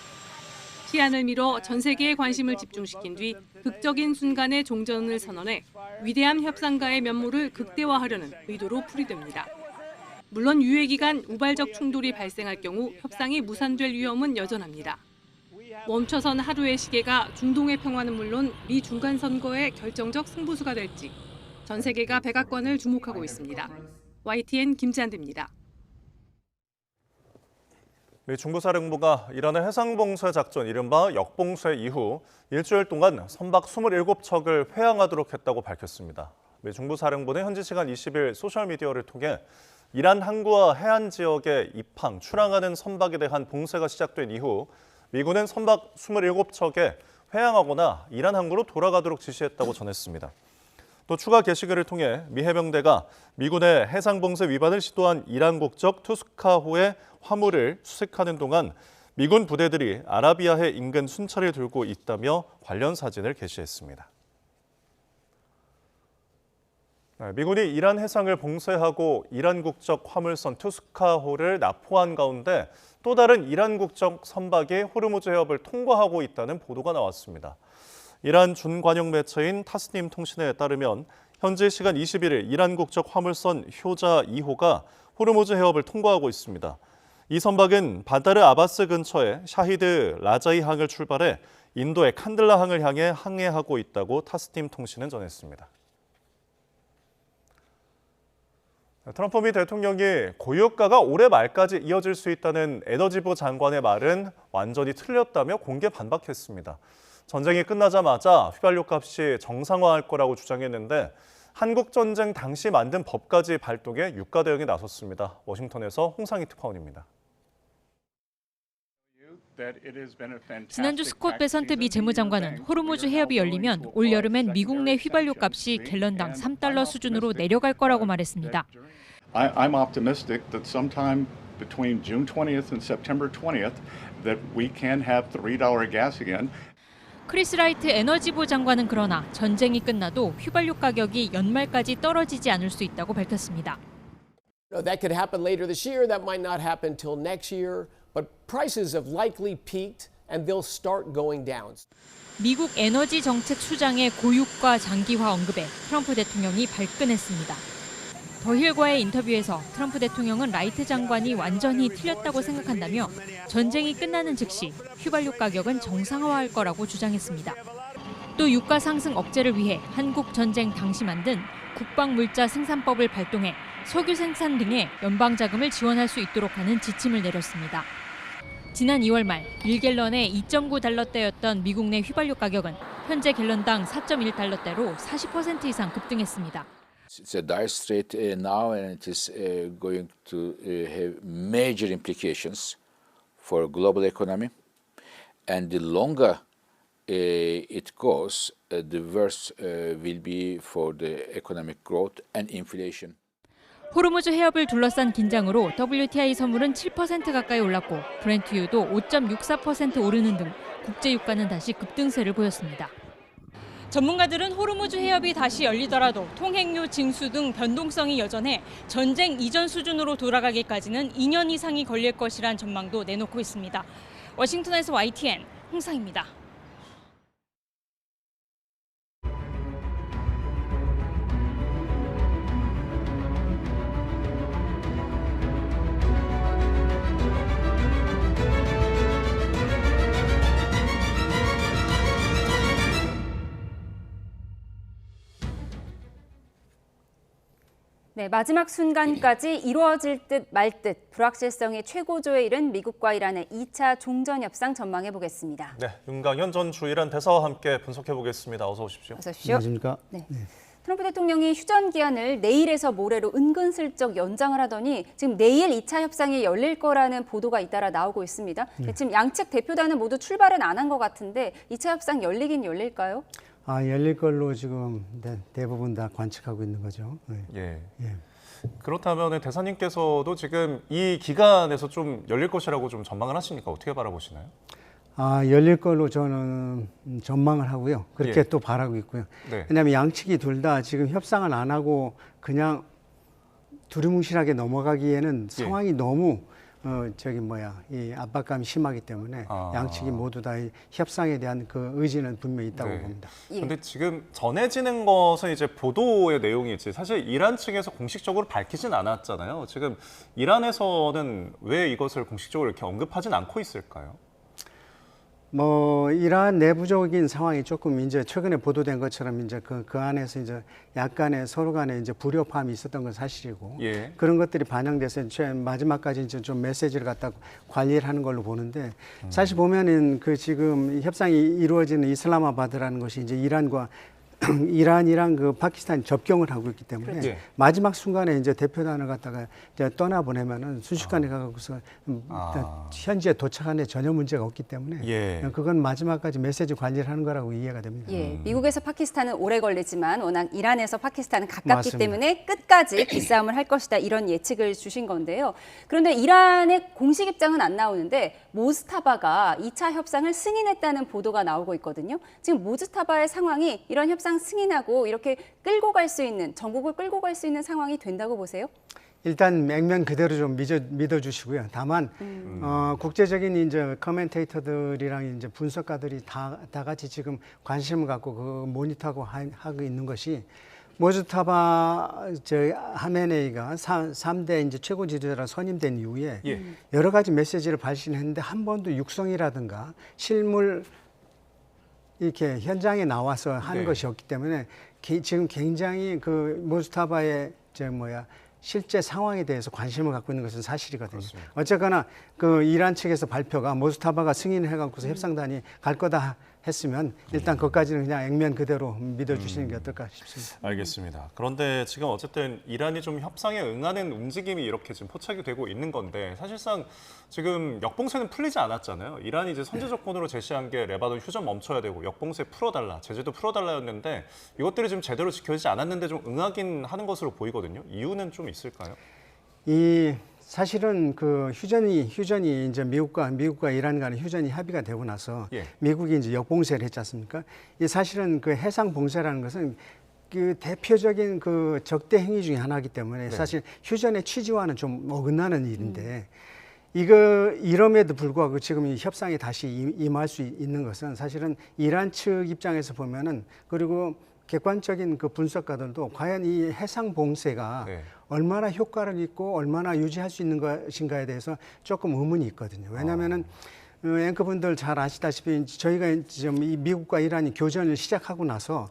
시한을 미뤄 전 세계의 관심을 집중시킨 뒤 극적인 순간의 종전을 선언해 위대한 협상가의 면모를 극대화하려는 의도로 풀이됩니다. 물론 유예 기간 우발적 충돌이 발생할 경우 협상이 무산될 위험은 여전합니다. 멈춰선 하루의 시계가 중동의 평화는 물론 미 중간 선거의 결정적 승부수가 될지 전 세계가 백악관을 주목하고 있습니다. YTN 김지한입니다. 미 중부사령부가 이란의 해상봉쇄 작전 이른바 역봉쇄 이후 일주일 동안 선박 27척을 회항하도록 했다고 밝혔습니다. 미 중부사령부는 현지 시간 20일 소셜미디어를 통해 이란 항구와 해안 지역에 입항, 출항하는 선박에 대한 봉쇄가 시작된 이후 미군은 선박 27척에 회항하거나 이란 항구로 돌아가도록 지시했다고 전했습니다. 또 추가 게시글을 통해 미 해병대가 미군의 해상봉쇄 위반을 시도한 이란 국적 투스카호의 화물을 수색하는 동안 미군 부대들이 아라비아해 인근 순찰을 들고 있다며 관련 사진을 게시했습니다. 미군이 이란 해상을 봉쇄하고 이란 국적 화물선 투스카호를 납포한 가운데 또 다른 이란 국적 선박이 호르무즈 해협을 통과하고 있다는 보도가 나왔습니다. 이란 준관영 매체인 타스님 통신에 따르면 현지 시간 21일 이란 국적 화물선 효자 2호가 호르무즈 해협을 통과하고 있습니다. 이 선박은 바다르 아바스 근처의 샤히드 라자이 항을 출발해 인도의 칸들라 항을 향해 항해하고 있다고 타스님 통신은 전했습니다. 트럼프 미 대통령이 고유가가 올해 말까지 이어질 수 있다는 에너지부 장관의 말은 완전히 틀렸다며 공개 반박했습니다. 전쟁이 끝나자마자 휘발유 값이 정상화할 거라고 주장했는데 한국 전쟁 당시 만든 법까지 발동해 유가 대응에 나섰습니다. 워싱턴에서 홍상희 특파원입니다. 지난주 스콧 베선트 미 재무장관은 호르무즈 해협이 열리면 올 여름엔 미국 내 휘발유 값이 갤런당 3달러 수준으로 내려갈 거라고 말했습니다. I'm optimistic that sometime between June 20th and September 20th that we can have $3 gas again. 크리스 라이트 에너지부 장관은 그러나 전쟁이 끝나도 휘발유 가격이 연말까지 떨어지지 않을 수 있다고 밝혔습니다. That could happen later this year. That might not happen till next year. But prices have likely peaked and they'll start going down. 미국 에너지 정책 수장의 고유가 장기화 언급에 트럼프 대통령이 발끈했습니다. 더힐과의 인터뷰에서 트럼프 대통령은 라이트 장관이 완전히 틀렸다고 생각한다며 전쟁이 끝나는 즉시 휘발유 가격은 정상화할 거라고 주장했습니다. 또 유가 상승 억제를 위해 한국 전쟁 당시 만든 국방물자 생산법을 발동해 석유 생산 등의 연방 자금을 지원할 수 있도록 하는 지침을 내렸습니다. 지난 2월 말 1갤런에 2.9달러대였던 미국 내 휘발유 가격은 현재 갤런당 4.1달러대로 40% 이상 급등했습니다. It's a dire strait now, and it is going to have major implications for global economy. And the longer it goes, the worse will be for the economic growth and inflation. 호르무즈 해협을 둘러싼 긴장으로 WTI 선물은 7% 가까이 올랐고 브렌트유도 5.64% 오르는 등 국제 유가는 다시 급등세를 보였습니다. 전문가들은 호르무즈 해협이 다시 열리더라도 통행료 징수 등 변동성이 여전해 전쟁 이전 수준으로 돌아가기까지는 2년 이상이 걸릴 것이란 전망도 내놓고 있습니다. 워싱턴에서 YTN 홍상입니다. 네, 마지막 순간까지 이루어질 듯 말 듯 불확실성이 최고조에 이른 미국과 이란의 2차 종전 협상 전망해 보겠습니다. 네, 윤강현 전 주이란 대사와 함께 분석해 보겠습니다. 어서 오십시오. 어서 오십시오. 안녕하십니까? 네. 트럼프 대통령이 휴전 기한을 내일에서 모레로 은근슬쩍 연장을 하더니 지금 내일 2차 협상이 열릴 거라는 보도가 잇따라 나오고 있습니다. 지금 양측 대표단은 모두 출발은 안 한 것 같은데 2차 협상 열리긴 열릴까요? 열릴 걸로 지금 대부분 다 관측하고 있는 거죠. 네. 예. 그렇다면 대사님께서도 지금 이 기간에서 좀 열릴 것이라고 좀 전망을 하십니까? 어떻게 바라보시나요? 열릴 걸로 저는 전망을 하고요. 그렇게 또 바라고 있고요. 네. 왜냐하면 양측이 둘 다 지금 협상을 안 하고 그냥 두리뭉실하게 넘어가기에는 상황이 너무 이 압박감이 심하기 때문에 양측이 모두 다 이 협상에 대한 그 의지는 분명히 있다고 봅니다. 그런데 지금 전해지는 것은 이제 보도의 내용이지 사실 이란 측에서 공식적으로 밝히진 않았잖아요. 지금 이란에서는 왜 이것을 공식적으로 이렇게 언급하진 않고 있을까요? 이러한 내부적인 상황이 조금 이제 최근에 보도된 것처럼 이제 그 안에서 이제 약간의 서로 간에 이제 불협화음이 있었던 건 사실이고 그런 것들이 반영돼서 마지막까지 이제 좀 메시지를 갖다 관리를 하는 걸로 보는데 사실 보면은 그 지금 협상이 이루어지는 이슬라마바드라는 것이 이제 이란과 이란이랑 그 파키스탄이 접경을 하고 있기 때문에 그렇죠. 마지막 순간에 이제 대표단을 갖다가 이제 떠나보내면은 순식간에 가고서 현지에 도착하는 데 전혀 문제가 없기 때문에 그건 마지막까지 메시지 관리를 하는 거라고 이해가 됩니다. 미국에서 파키스탄은 오래 걸리지만 워낙 이란에서 파키스탄은 가깝기 맞습니다. 때문에 끝까지 기싸움을 할 것이다 이런 예측을 주신 건데요. 그런데 이란의 공식 입장은 안 나오는데 모스타바가 2차 협상을 승인했다는 보도가 나오고 있거든요. 지금 모스타바의 상황이 이런 협상 승인하고 이렇게 끌고 갈 수 있는, 전국을 끌고 갈 수 있는 상황이 된다고 보세요? 일단 액면 그대로 좀 믿어주시고요. 다만 국제적인 이제 커멘테이터들이랑 이제 분석가들이 다 같이 지금 관심을 갖고 그 모니터하고 하고 있는 것이 모스타바 하메네이가 3대 이제 최고 지도자로 선임된 이후에 여러 가지 메시지를 발신했는데 한 번도 육성이라든가 실물 이렇게 현장에 나와서 하는 것이 없기 때문에 지금 굉장히 그 모스타바의 실제 상황에 대해서 관심을 갖고 있는 것은 사실이거든요. 그렇습니다. 어쨌거나 그 이란 측에서 발표가 모스타바가 승인해갖고서 협상단이 갈 거다 했으면 일단 그것까지는 그냥 액면 그대로 믿어주시는 게 어떨까 싶습니다. 알겠습니다. 그런데 지금 어쨌든 이란이 좀 협상에 응하는 움직임이 이렇게 지금 포착이 되고 있는 건데 사실상 지금 역봉쇄는 풀리지 않았잖아요. 이란이 이제 선제 조건으로 제시한 게 레바논 휴전 멈춰야 되고 역봉쇄 풀어달라, 제재도 풀어달라였는데 이것들이 지금 제대로 지켜지지 않았는데 좀 응하긴 하는 것으로 보이거든요. 이유는 좀 있을까요? 사실은 그 휴전이 이제 미국과 이란 간의 휴전이 합의가 되고 나서 미국이 이제 역봉쇄를 했지 않습니까? 이 사실은 그 해상 봉쇄라는 것은 그 대표적인 그 적대 행위 중에 하나이기 때문에 사실 휴전의 취지와는 좀 어긋나는 일인데 이럼에도 불구하고 지금 이 협상에 다시 임할 수 있는 것은 사실은 이란 측 입장에서 보면은 그리고 객관적인 그 분석가들도 과연 이 해상 봉쇄가 얼마나 효과를 있고 얼마나 유지할 수 있는 것인가에 대해서 조금 의문이 있거든요. 왜냐하면은 앵커분들 잘 아시다시피 저희가 지금 이 미국과 이란이 교전을 시작하고 나서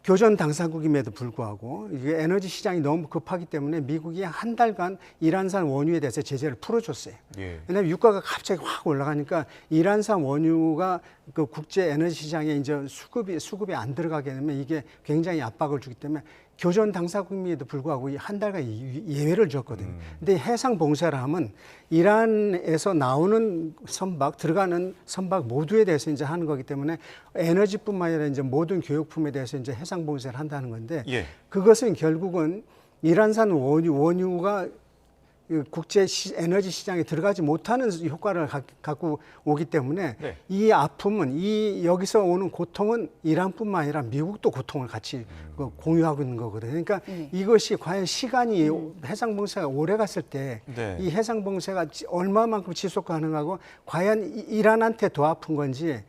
교전 당사국임에도 불구하고 이게 에너지 시장이 너무 급하기 때문에 미국이 한 달간 이란산 원유에 대해서 제재를 풀어줬어요. 왜냐하면 유가가 갑자기 확 올라가니까 이란산 원유가 그 국제 에너지 시장에 이제 수급이 안 들어가게 되면 이게 굉장히 압박을 주기 때문에 교전 당사국임에도 불구하고 한 달간 예외를 줬거든요. 근데 해상 봉쇄를 하면 이란에서 나오는 선박, 들어가는 선박 모두에 대해서 이제 하는 거기 때문에 에너지뿐만 아니라 이제 모든 교육품에 대해서 이제 해상 봉쇄를 한다는 건데 그것은 결국은 이란산 원유가 국제 에너지 시장에 들어가지 못하는 효과를 갖고 오기 때문에 이 아픔은 여기서 오는 고통은 이란뿐만 아니라 미국도 고통을 같이 공유하고 있는 거거든요. 그러니까 이것이 과연 시간이 해상 봉쇄가 오래 갔을 때 이 해상 봉쇄가 얼마만큼 지속 가능하고 과연 이란한테 더 아픈 건지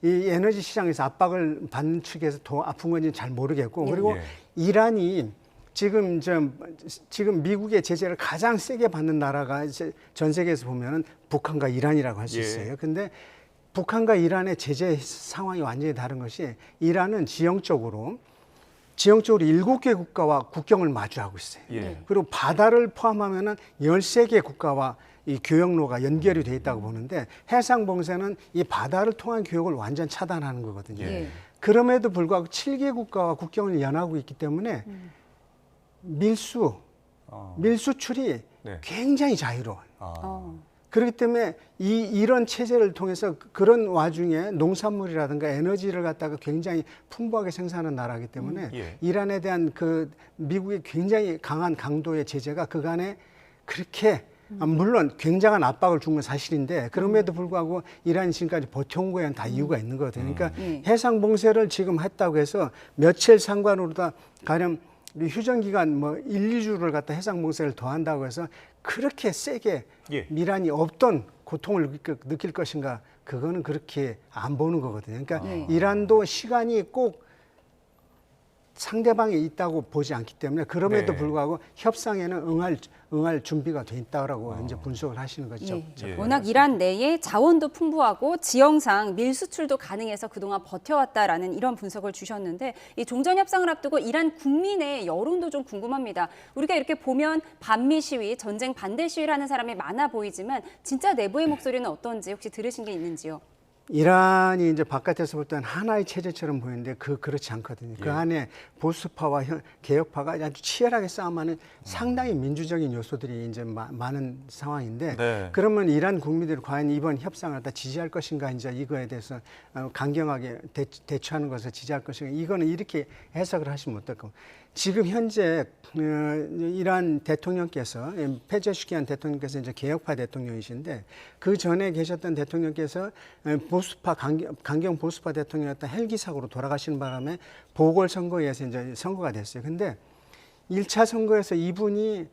이 에너지 시장에서 압박을 받는 측에서 더 아픈 건지 잘 모르겠고 그리고 이란이 지금 미국의 제재를 가장 세게 받는 나라가 이제 전 세계에서 보면은 북한과 이란이라고 할 수 있어요. 근데 북한과 이란의 제재 상황이 완전히 다른 것이 이란은 지형적으로 7개 국가와 국경을 마주하고 있어요. 그리고 바다를 포함하면은 13개 국가와 이 교역로가 연결이 돼 있다고 보는데 해상 봉쇄는 이 바다를 통한 교역을 완전 차단하는 거거든요. 그럼에도 불구하고 7개 국가와 국경을 연하고 있기 때문에 밀수출이 굉장히 자유로워요. 그렇기 때문에 이런 체제를 통해서 그런 와중에 농산물이라든가 에너지를 갖다가 굉장히 풍부하게 생산하는 나라이기 때문에 이란에 대한 그 미국의 굉장히 강한 강도의 제재가 그간에 그렇게 물론 굉장한 압박을 준 건 사실인데 그럼에도 불구하고 이란이 지금까지 버텨온 거에는 다 이유가 있는 거거든요. 그러니까 해상 봉쇄를 지금 했다고 해서 며칠 상관으로 다 가령 휴전 기간 1, 2주를 갖다 해상 봉쇄를 더한다고 해서 그렇게 세게 이란이 없던 고통을 느낄 것인가 그거는 그렇게 안 보는 거거든요. 그러니까 이란도 시간이 꼭 상대방이 있다고 보지 않기 때문에 그럼에도 불구하고 협상에는 응할 준비가 돼 있다라고 이제 분석을 하시는 거죠. 워낙 이란 내에 자원도 풍부하고 지형상 밀수출도 가능해서 그동안 버텨왔다라는 이런 분석을 주셨는데 이 종전 협상을 앞두고 이란 국민의 여론도 좀 궁금합니다. 우리가 이렇게 보면 반미 시위, 전쟁 반대 시위를 하는 사람이 많아 보이지만 진짜 내부의 목소리는 어떤지 혹시 들으신 게 있는지요? 이란이 이제 바깥에서 볼 때는 하나의 체제처럼 보이는데 그렇지 않거든요. 그 안에 보수파와 개혁파가 아주 치열하게 싸움하는 상당히 민주적인 요소들이 이제 많은 상황인데 네. 그러면 이란 국민들이 과연 이번 협상을 다 지지할 것인가 이제 이거에 대해서 강경하게 대처하는 것을 지지할 것인가 이거는 이렇게 해석을 하시면 어떨까? 지금 현재 이란 대통령께서 페제슈키안 대통령께서 이제 개혁파 대통령이신데 그 전에 계셨던 대통령께서 보수파 강경 보수파 대통령이었던 헬기 사고로 돌아가시는 바람에 보궐선거에서 이제 선거가 됐어요. 근데 1차 선거에서 이분이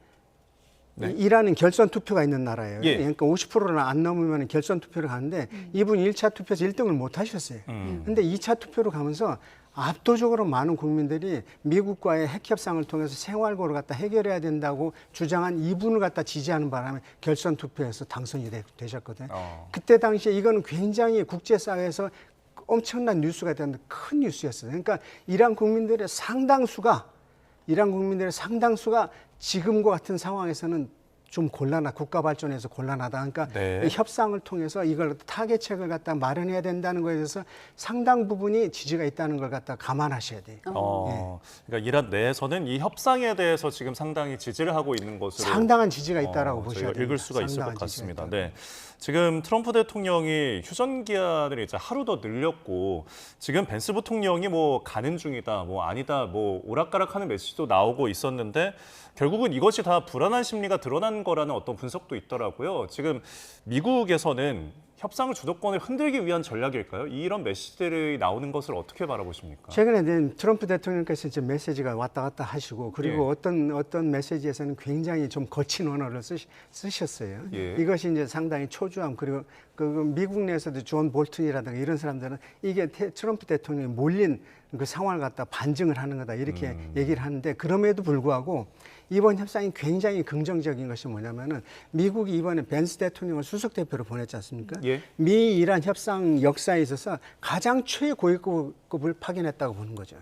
이란은 결선 투표가 있는 나라예요. 예. 그러니까 50%를 안 넘으면 결선 투표를 가는데 이분이 1차 투표에서 1등을 못 하셨어요. 근데 2차 투표로 가면서 압도적으로 많은 국민들이 미국과의 핵 협상을 통해서 생활고를 갖다 해결해야 된다고 주장한 이분을 갖다 지지하는 바람에 결선 투표에서 당선이 되셨거든요. 그때 당시에 이거는 굉장히 국제사회에서 엄청난 뉴스가 되는 큰 뉴스였어요. 그러니까 이란 국민들의 상당수가 지금과 같은 상황에서는 좀 국가 발전에서 곤란하다. 그러니까 네. 협상을 통해서 이걸 타개책을 갖다 마련해야 된다는 것에 대해서 상당 부분이 지지가 있다는 걸 갖다 감안하셔야 돼요. 그러니까 이란 내에서는 이 협상에 대해서 지금 상당히 지지를 하고 있는 것으로 상당한 지지가 있다라고 보셔야 저희가 됩니다. 읽을 수가 있을 것 상당한 같습니다. 네. 지금 트럼프 대통령이 휴전 기한을 이제 하루 더 늘렸고 지금 벤스 부통령이 뭐 가는 중이다, 뭐 아니다, 뭐 오락가락하는 메시지도 나오고 있었는데 결국은 이것이 다 불안한 심리가 드러난 거라는 어떤 분석도 있더라고요. 지금 미국에서는 협상을 주도권을 흔들기 위한 전략일까요? 이런 메시지들이 나오는 것을 어떻게 바라보십니까? 최근에 트럼프 대통령께서 이제 메시지가 왔다 갔다 하시고 그리고 어떤 메시지에서는 굉장히 좀 거친 언어를 쓰셨어요. 이것이 이제 상당히 초조함 그리고 그 미국 내에서도 존 볼튼이라든가 이런 사람들은 이게 트럼프 대통령이 몰린 그 상황을 갖다 반증을 하는 거다 이렇게 얘기를 하는데 그럼에도 불구하고 이번 협상이 굉장히 긍정적인 것이 뭐냐면은 미국이 이번에 벤스 대통령을 수석 대표로 보냈지 않습니까? 미 이란 협상 역사에 있어서 가장 최고위급을 파견했다고 보는 거죠.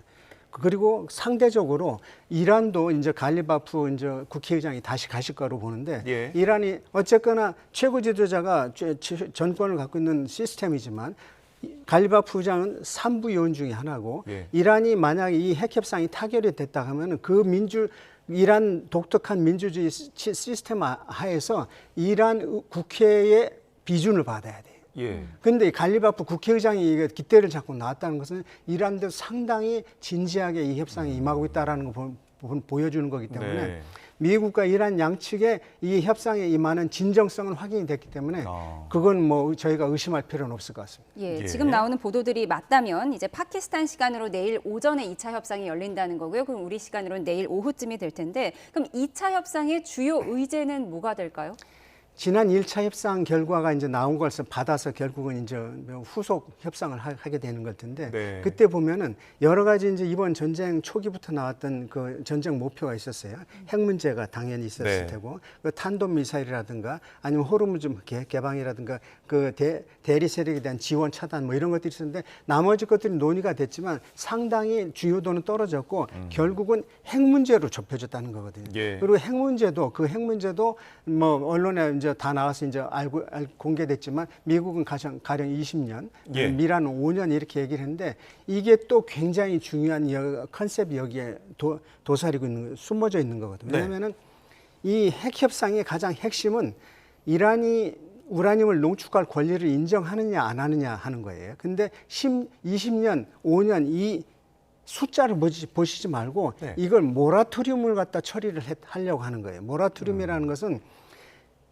그리고 상대적으로 이란도 이제 갈리바프 이제 국회의장이 다시 가실 거로 보는데 이란이 어쨌거나 최고 지도자가 전권을 갖고 있는 시스템이지만 갈리바프 의장은 3부 요원 중에 하나고 이란이 만약에 이 핵 협상이 타결이 됐다 하면은 이란 독특한 민주주의 시스템 하에서 이란 국회의 비준을 받아야 돼요. 그런데 갈리바프 국회의장이 깃대를 잡고 나왔다는 것은 이란도 상당히 진지하게 이 협상에 임하고 있다는 걸 보여주는 거기 때문에 미국과 이란 양측의 이 협상에 임하는 진정성은 확인이 됐기 때문에 그건 뭐 저희가 의심할 필요는 없을 것 같습니다. 지금 나오는 보도들이 맞다면 이제 파키스탄 시간으로 내일 오전에 2차 협상이 열린다는 거고요. 그럼 우리 시간으로는 내일 오후쯤이 될 텐데 그럼 2차 협상의 주요 의제는 뭐가 될까요? 지난 1차 협상 결과가 이제 나온 것을 받아서 결국은 이제 후속 협상을 하게 되는 것 같은데 그때 보면은 여러 가지 이제 이번 전쟁 초기부터 나왔던 그 전쟁 목표가 있었어요. 핵 문제가 당연히 있었을 테고 그 탄도 미사일이라든가 아니면 호르무즈 개방이라든가 그 대리 세력에 대한 지원 차단 뭐 이런 것들이 있었는데 나머지 것들이 논의가 됐지만 상당히 중요도는 떨어졌고 결국은 핵 문제로 좁혀졌다는 거거든요. 그리고 핵 문제도 뭐 언론에 이제 다 나와서 이제 공개됐지만 미국은 가령 20년, 미라는 5년 이렇게 얘기를 했는데 이게 또 굉장히 중요한 컨셉이 여기에 도사리고 있는 숨어져 있는 거거든요. 왜냐하면은 이 핵 협상의 가장 핵심은 이란이 우라늄을 농축할 권리를 인정하느냐 안 하느냐 하는 거예요. 근데 20년, 5년 이 숫자를 보시지 말고 이걸 모라토리움을 갖다 처리를 하려고 하는 거예요. 모라토리움이라는 것은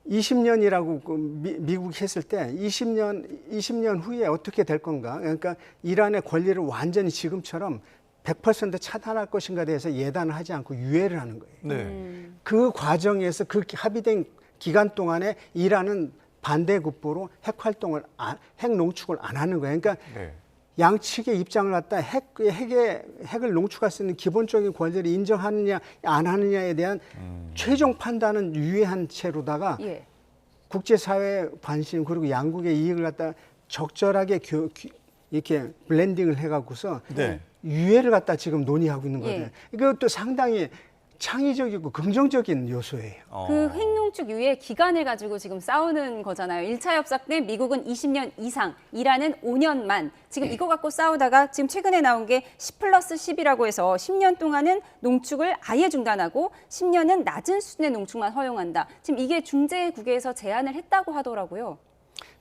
20년이라고 미국이 했을 때 20년 후에 어떻게 될 건가? 그러니까 이란의 권리를 완전히 지금처럼 100% 차단할 것인가에 대해서 예단을 하지 않고 유예를 하는 거예요. 그 과정에서 그 합의된 기간 동안에 이란은 반대급부로 핵 농축을 안 하는 거예요. 그러니까 양측의 입장을 갖다 핵을 농축할 수 있는 기본적인 권리를 인정하느냐 안 하느냐에 대한 최종 판단은 유예한 채로다가 국제사회 관심 그리고 양국의 이익을 갖다 적절하게 이렇게 블렌딩을 해갖고서 유예를 갖다 지금 논의하고 있는 거예요. 이것도 상당히 창의적이고 긍정적인 요소예요. 그 핵농축 유예 기간을 가지고 지금 싸우는 거잖아요. 1차 협상 때 미국은 20년 이상, 이란은 5년만. 지금 이거 갖고 싸우다가 지금 최근에 나온 게 10+10이라고 해서 10년 동안은 농축을 아예 중단하고 10년은 낮은 수준의 농축만 허용한다. 지금 이게 중재국에서 제안을 했다고 하더라고요.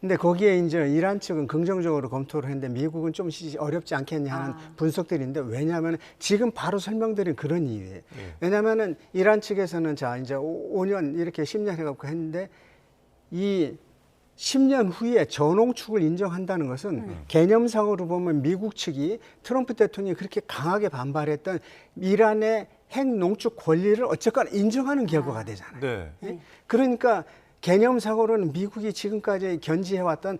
근데 거기에 이제 이란 측은 긍정적으로 검토를 했는데 미국은 좀 어렵지 않겠냐 하는 분석들인데, 왜냐하면 지금 바로 설명드린 그런 이유예요. 왜냐하면은 이란 측에서는 자 이제 5년 이렇게 10년 해갖고 했는데, 이 10년 후에 저농축을 인정한다는 것은 개념상으로 보면 미국 측이 트럼프 대통령이 그렇게 강하게 반발했던 이란의 핵농축 권리를 어쨌거나 인정하는 결과가 되잖아요. 네. 그러니까 개념상으로는 미국이 지금까지 견지해왔던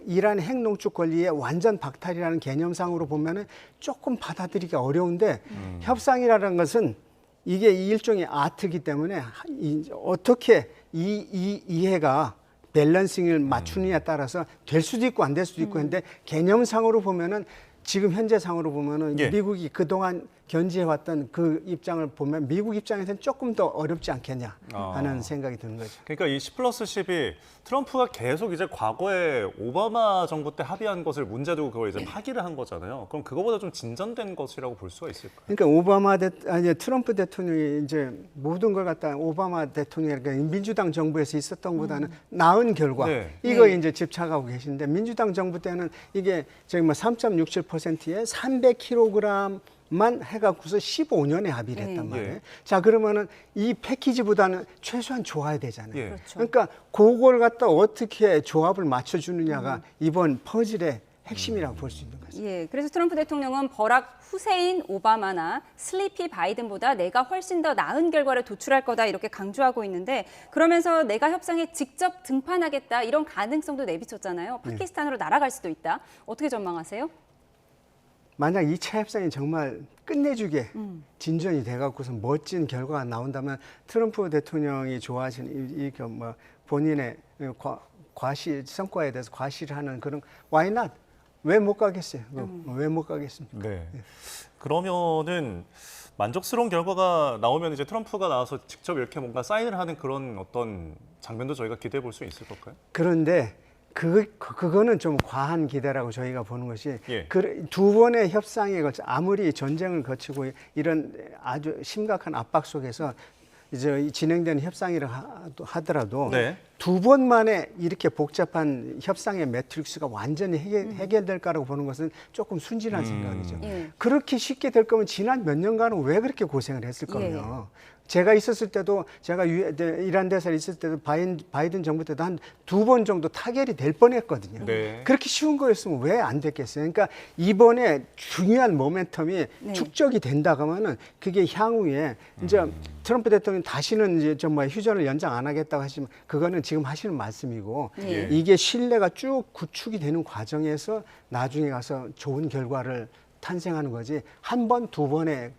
이란 핵농축 권리의 완전 박탈이라는 개념상으로 보면은 조금 받아들이기 어려운데, 협상이라는 것은 이게 일종의 아트이기 때문에 어떻게 이 이해가 밸런싱을 맞추느냐에 따라서 될 수도 있고 안 될 수도 있고 했는데, 개념상으로 보면은 지금 현재상으로 보면은 미국이 그동안 견지해왔던 그 입장을 보면 미국 입장에서는 조금 더 어렵지 않겠냐 하는 생각이 드는 거죠. 그러니까 이 10+10이 트럼프가 계속 이제 과거에 오바마 정부 때 합의한 것을 문제 두고 그걸 이제 파기를 한 거잖아요. 그럼 그거보다 좀 진전된 것이라고 볼 수가 있을까요? 그러니까 트럼프 대통령이 이제 모든 걸 갖다 오바마 대통령, 그러니까 민주당 정부에서 있었던 것보다는 나은 결과, 이거 이제 집착하고 계신데, 민주당 정부 때는 이게 저기 뭐 3.67%에 300kg 만 해갖고서 15년에 합의를 했단 말이에요. 자, 그러면은 이 패키지보다는 최소한 좋아야 되잖아요. 그렇죠. 그러니까 그걸 갖다 어떻게 조합을 맞춰주느냐가 이번 퍼즐의 핵심이라고 볼 수 있는 거죠. 예, 그래서 트럼프 대통령은 버락 후세인 오바마나 슬리피 바이든보다 내가 훨씬 더 나은 결과를 도출할 거다 이렇게 강조하고 있는데, 그러면서 내가 협상에 직접 등판하겠다 이런 가능성도 내비쳤잖아요. 파키스탄으로 날아갈 수도 있다. 어떻게 전망하세요? 만약 2차 협상이 정말 끝내주게 진전이 돼갖고서 멋진 결과가 나온다면, 트럼프 대통령이 좋아하시는 뭐 본인의 성과에 대해서 과시를 하는 그런 why not? 왜 못 가겠어요? 왜 못 가겠습니까? 네. 그러면은 만족스러운 결과가 나오면 이제 트럼프가 나와서 직접 이렇게 뭔가 사인을 하는 그런 어떤 장면도 저희가 기대해 볼 수 있을 걸까요? 그런데 그거는 좀 과한 기대라고 저희가 보는 것이, 두 번의 협상에 걸쳐 아무리 전쟁을 거치고 이런 아주 심각한 압박 속에서 이제 진행되는 협상이라 하더라도 두 번 만에 이렇게 복잡한 협상의 매트릭스가 완전히 해결될까라고 보는 것은 조금 순진한 생각이죠. 그렇게 쉽게 될 거면 지난 몇 년간은 왜 그렇게 고생을 했을 거며. 제가 있었을 때도, 제가 이란 대사에 있을 때도 바이든 정부 때도 한 2번 정도 타결이 될 뻔했거든요. 그렇게 쉬운 거였으면 왜 안 됐겠어요? 그러니까 이번에 중요한 모멘텀이 축적이 된다고 하면은 그게 향후에 이제 트럼프 대통령 다시는 이제 정말 휴전을 연장 안 하겠다고 하시면 그거는 지금 하시는 말씀이고, 이게 신뢰가 쭉 구축이 되는 과정에서 나중에 가서 좋은 결과를 탄생하는 거지, 한 번, 두 번에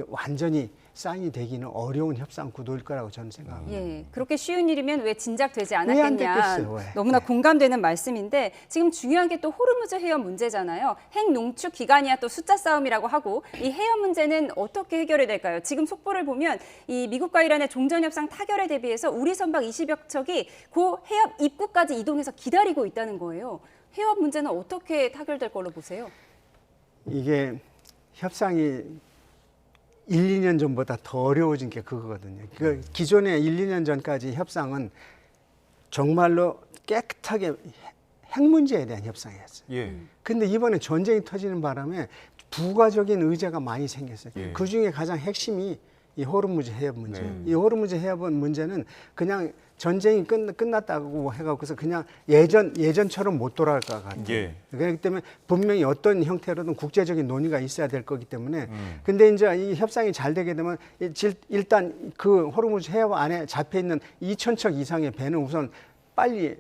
완전히 사인이 되기는 어려운 협상 구도일 거라고 저는 생각합니다. 예, 그렇게 쉬운 일이면 왜 진작되지 않았겠냐. 왜? 너무나 공감되는 말씀인데, 지금 중요한 게 또 호르무즈 해협 문제잖아요. 핵 농축 기간이야 또 숫자 싸움이라고 하고, 이 해협 문제는 어떻게 해결이 될까요? 지금 속보를 보면 이 미국과 이란의 종전 협상 타결에 대비해서 우리 선박 20여 척이 그 해협 입구까지 이동해서 기다리고 있다는 거예요. 해협 문제는 어떻게 타결될 걸로 보세요? 이게 협상이 1, 2년 전보다 더 어려워진 게 그거거든요. 그 기존에 1, 2년 전까지 협상은 정말로 깨끗하게 핵 문제에 대한 협상이었어요. 근데 이번에 전쟁이 터지는 바람에 부가적인 의제가 많이 생겼어요. 그 중에 가장 핵심이 이 호르무즈 해협 문제. 이 호르무즈 해협 문제는 그냥 전쟁이 끝났다고 해갖고서 그냥 예전처럼 못 돌아갈 것 같아요. 그렇기 때문에 분명히 어떤 형태로든 국제적인 논의가 있어야 될 거기 때문에. 근데 이제 이 협상이 잘 되게 되면 일단 그 호르무즈 해협 안에 잡혀 있는 2,000척 이상의 배는 우선 빨리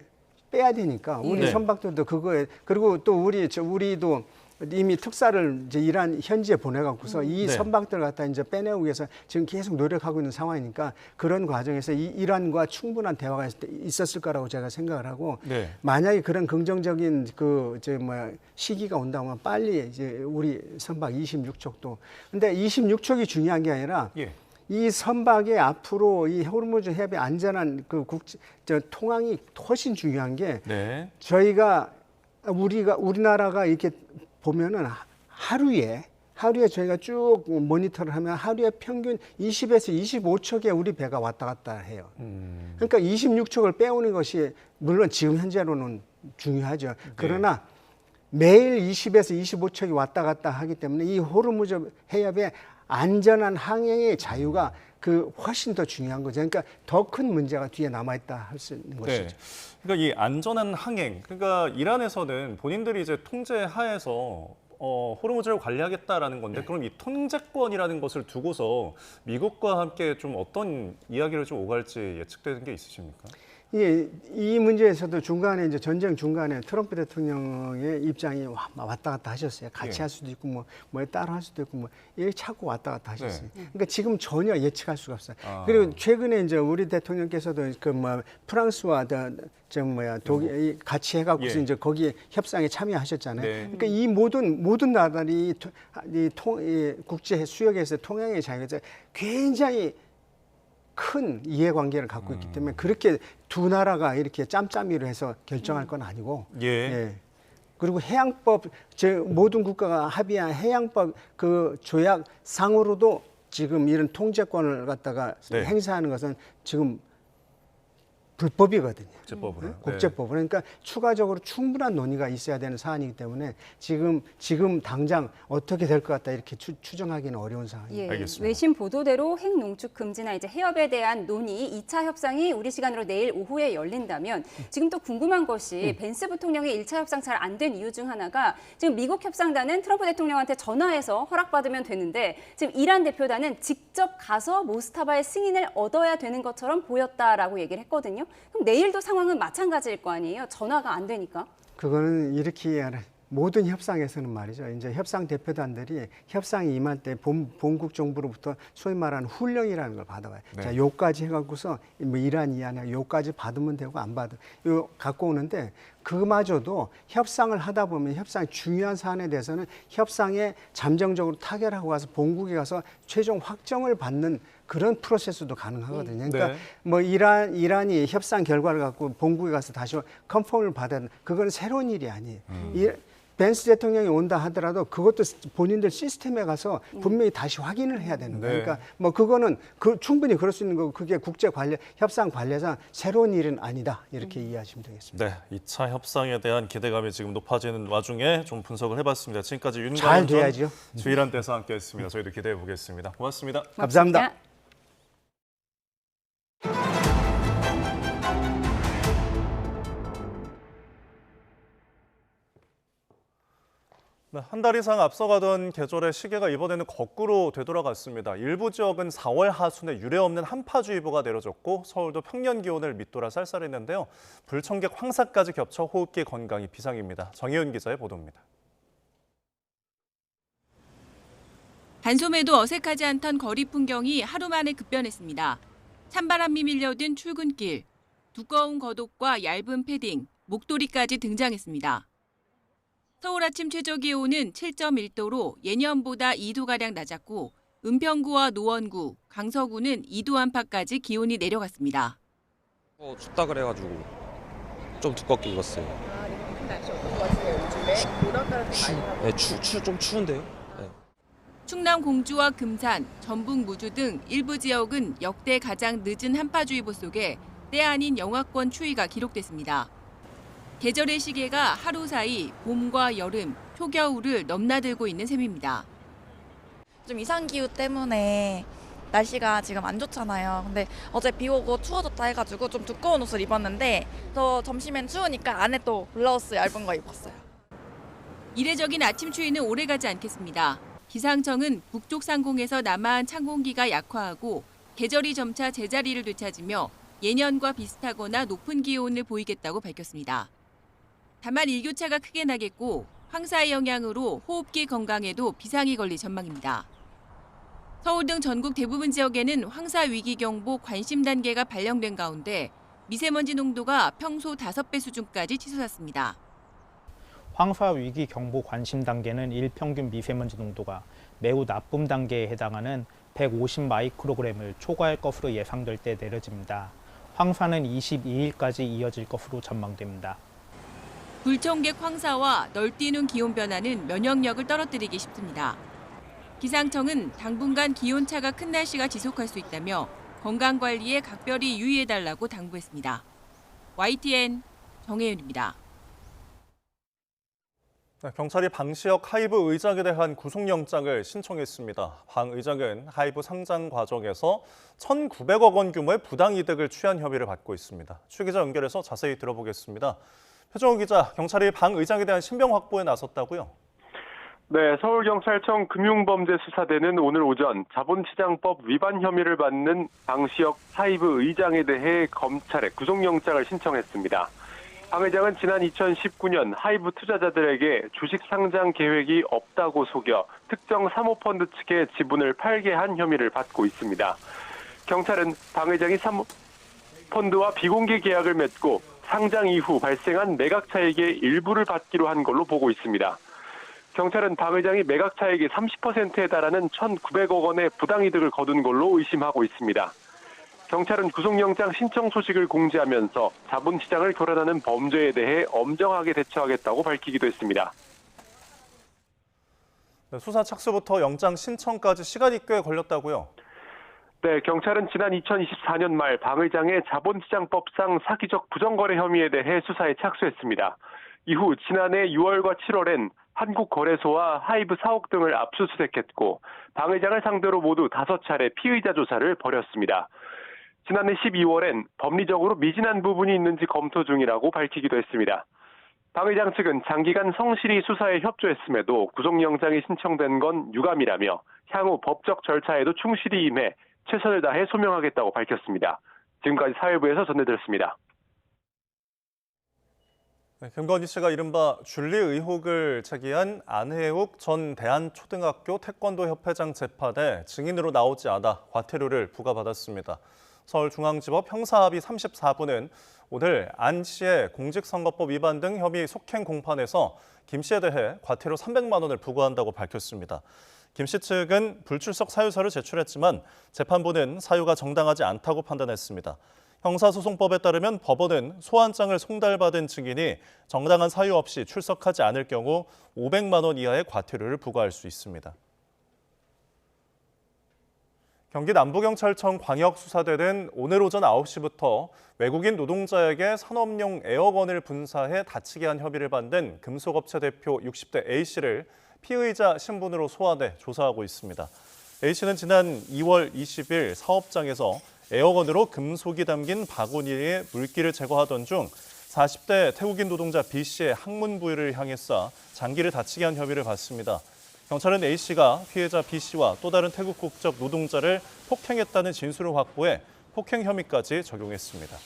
빼야 되니까 우리 선박들도 그거에, 그리고 또 우리도 이미 특사를 이제 이란 현지에 보내갖고서 이 선박들 갖다 이제 빼내기 위해서 지금 계속 노력하고 있는 상황이니까, 그런 과정에서 이란과 충분한 대화가 있었을 거라고 제가 생각을 하고, 만약에 그런 긍정적인 시기가 온다면 빨리 이제 우리 선박 26척도, 근데 26척이 중요한 게 아니라 이 선박에 앞으로 이 호르무즈 해협의 안전한 그 통항이 훨씬 중요한 게 네. 우리나라가 이렇게 보면은 하루에 저희가 쭉 모니터를 하면 하루에 평균 20에서 25척의 우리 배가 왔다 갔다 해요. 그러니까 26척을 빼오는 것이 물론 지금 현재로는 중요하죠. 그러나 매일 20에서 25척이 왔다 갔다 하기 때문에 이 호르무즈 해협의 안전한 항행의 자유가 그 훨씬 더 중요한 거죠. 그러니까 더 큰 문제가 뒤에 남아있다 할 수 있는 것이죠. 그러니까 이 안전한 항행, 그러니까 이란에서는 본인들이 이제 통제 하에서 호르무즈를 관리하겠다라는 건데 그럼 이 통제권이라는 것을 두고서 미국과 함께 좀 어떤 이야기를 좀 오갈지 예측되는 게 있으십니까? 예, 이 문제에서도 중간에 이제 전쟁 중간에 트럼프 대통령의 입장이 왔다 갔다 하셨어요. 같이 할 수도 있고 뭐 따로 할 수도 있고 이렇게 자꾸 왔다 갔다 하셨어요. 그러니까 지금 전혀 예측할 수가 없어요. 그리고 최근에 이제 우리 대통령께서도 프랑스와 독일 같이 해갖고서 이제 거기에 협상에 참여하셨잖아요. 그러니까 이 모든 나라들이 국제 수역에서 통행의 자유가 굉장히 큰 이해관계를 갖고 있기 때문에 그렇게 두 나라가 이렇게 짬짬이로 해서 결정할 건 아니고 그리고 해양법 모든 국가가 합의한 해양법 그 조약 상으로도 지금 이런 통제권을 갖다가 행사하는 것은 지금 불법이거든요. 국제법으로. 국제법으로. 그러니까 추가적으로 충분한 논의가 있어야 되는 사안이기 때문에 지금 당장 어떻게 될 것 같다 이렇게 추정하기는 어려운 상황입니다. 알겠습니다. 외신 보도대로 핵 농축 금지나 이제 해협에 대한 논의 2차 협상이 우리 시간으로 내일 오후에 열린다면 지금 또 궁금한 것이 벤스 부통령의 1차 협상 잘 안 된 이유 중 하나가 지금 미국 협상단은 트럼프 대통령한테 전화해서 허락받으면 되는데 지금 이란 대표단은 직접 가서 모스타바의 승인을 얻어야 되는 것처럼 보였다라고 얘기를 했거든요. 그럼 내일도 상황은 마찬가지일 거 아니에요? 전화가 안 되니까. 그거는 이렇게 모든 협상에서는 말이죠. 이제 협상 대표단들이 협상이 임할 때 본국 정부로부터 소위 말하는 훈령이라는 걸 받아와요. 자, 요까지 해갖고서 뭐 이란이 아니라 요까지 받으면 되고 안 받으면 요 갖고 오는데 그마저도 협상을 하다 보면 협상의 중요한 사안에 대해서는 협상에 잠정적으로 타결하고 가서 본국에 가서 최종 확정을 받는 그런 프로세스도 가능하거든요. 그러니까 뭐 이란이 협상 결과를 갖고 본국에 가서 다시 컨펌을 받아야 되는 그건 새로운 일이 아니에요. 벤스 대통령이 온다 하더라도 그것도 본인들 시스템에 가서 분명히 다시 확인을 해야 되는 거예요. 그러니까 뭐 그거는 충분히 그럴 수 있는 거고 그게 협상 관례상 새로운 일은 아니다. 이렇게 이해하시면 되겠습니다. 네, 2차 협상에 대한 기대감이 지금 높아지는 와중에 좀 분석을 해봤습니다. 지금까지 잘 돼야죠. 주일한 대사 함께했습니다. 저희도 기대해 보겠습니다. 고맙습니다. 감사합니다. 한 달 이상 앞서가던 계절의 시계가 이번에는 거꾸로 되돌아갔습니다. 일부 지역은 4월 하순에 유례없는 한파주의보가 내려졌고 서울도 평년 기온을 밑돌아 쌀쌀했는데요. 불청객 황사까지 겹쳐 호흡기 건강이 비상입니다. 정혜윤 기자의 보도입니다. 단숨에도 어색하지 않던 거리 풍경이 하루 만에 급변했습니다. 찬바람이 밀려든 출근길, 두꺼운 겉옷과 얇은 패딩, 목도리까지 등장했습니다. 서울 아침 최저 기온은 7.1도로 예년보다 2도가량 낮았고 은평구와 노원구, 강서구는 2도 안팎까지 기온이 내려갔습니다. 춥다 그래가지고 좀 두껍게 입었어요. 날씨 어떤 것 같아요? 요즘에 오락가락 좀 추운데요? 네. 충남 공주와 금산, 전북 무주 등 일부 지역은 역대 가장 늦은 한파주의보 속에 때 아닌 영하권 추위가 기록됐습니다. 계절의 시계가 하루 사이 봄과 여름, 초겨울을 넘나들고 있는 셈입니다. 좀 이상기후 때문에 날씨가 지금 안 좋잖아요. 근데 어제 비 오고 추워졌다 해가지고 좀 두꺼운 옷을 입었는데 저 점심엔 추우니까 안에 또 블라우스 얇은 거 입었어요. 이례적인 아침 추위는 오래가지 않겠습니다. 기상청은 북쪽 상공에서 남하한 찬 공기가 약화하고 계절이 점차 제자리를 되찾으며 예년과 비슷하거나 높은 기온을 보이겠다고 밝혔습니다. 다만 일교차가 크게 나겠고 황사의 영향으로 호흡기 건강에도 비상이 걸릴 전망입니다. 서울 등 전국 대부분 지역에는 황사 위기 경보 관심 단계가 발령된 가운데 미세먼지 농도가 평소 5배 수준까지 치솟았습니다. 황사 위기 경보 관심 단계는 일평균 미세먼지 농도가 매우 나쁨 단계에 해당하는 150마이크로그램을 초과할 것으로 예상될 때 내려집니다. 황사는 22일까지 이어질 것으로 전망됩니다. 불청객 황사와 널뛰는 기온 변화는 면역력을 떨어뜨리기 쉽습니다. 기상청은 당분간 기온차가 큰 날씨가 지속할 수 있다며 건강관리에 각별히 유의해달라고 당부했습니다. YTN 정혜윤입니다. 경찰이 방시혁 하이브 의장에 대한 구속영장을 신청했습니다. 방 의장은 하이브 상장 과정에서 1,900억 원 규모의 부당이득을 취한 혐의를 받고 있습니다. 최 기자 연결해서 자세히 들어보겠습니다. 표정호 기자, 경찰이 방 의장에 대한 신병 확보에 나섰다고요? 네, 서울경찰청 금융범죄수사대는 오늘 오전 자본시장법 위반 혐의를 받는 방시혁 하이브 의장에 대해 검찰에 구속영장을 신청했습니다. 방 의장은 지난 2019년 하이브 투자자들에게 주식 상장 계획이 없다고 속여 특정 사모펀드 측에 지분을 팔게 한 혐의를 받고 있습니다. 경찰은 방 의장이 사모펀드와 비공개 계약을 맺고 상장 이후 발생한 매각 차익의 일부를 받기로 한 걸로 보고 있습니다. 경찰은 방 의장이 매각 차익의 30%에 달하는 1,900억 원의 부당이득을 거둔 걸로 의심하고 있습니다. 경찰은 구속영장 신청 소식을 공지하면서 자본시장을 교란하는 범죄에 대해 엄정하게 대처하겠다고 밝히기도 했습니다. 수사 착수부터 영장 신청까지 시간이 꽤 걸렸다고요? 네, 경찰은 지난 2024년 말 방 의장의 자본시장법상 사기적 부정거래 혐의에 대해 수사에 착수했습니다. 이후 지난해 6월과 7월엔 한국거래소와 하이브 사옥 등을 압수수색했고 방 의장을 상대로 모두 5차례 피의자 조사를 벌였습니다. 지난해 12월엔 법리적으로 미진한 부분이 있는지 검토 중이라고 밝히기도 했습니다. 방 의장 측은 장기간 성실히 수사에 협조했음에도 구속영장이 신청된 건 유감이라며 향후 법적 절차에도 충실히 임해 최선을 다해 소명하겠다고 밝혔습니다. 지금까지 사회부에서 전해드렸습니다. 김건희 씨가 이른바 줄리 의혹을 제기한 안혜욱 전 대한초등학교 태권도협회장 재판에 증인으로 나오지 않아 과태료를 부과받았습니다. 서울중앙지법 형사합의 34부는 오늘 안 씨의 공직선거법 위반 등 혐의 속행 공판에서 김 씨에 대해 과태료 300만 원을 부과한다고 밝혔습니다. 김 씨 측은 불출석 사유서를 제출했지만 재판부는 사유가 정당하지 않다고 판단했습니다. 형사소송법에 따르면 법원은 소환장을 송달받은 증인이 정당한 사유 없이 출석하지 않을 경우 500만 원 이하의 과태료를 부과할 수 있습니다. 경기 남부경찰청 광역수사대는 오늘 오전 9시부터 외국인 노동자에게 산업용 에어건을 분사해 다치게 한 혐의를 받는 금속업체 대표 60대 A씨를 피의자 신분으로 소환해 조사하고 있습니다. A씨는 지난 2월 20일 사업장에서 에어건으로 금속이 담긴 바구니에 물기를 제거하던 중 40대 태국인 노동자 B씨의 항문 부위를 향해 쏴 장기를 다치게 한 혐의를 받습니다. 경찰은 A씨가 피해자 B씨와 또 다른 태국 국적 노동자를 폭행했다는 진술을 확보해 폭행 혐의까지 적용했습니다.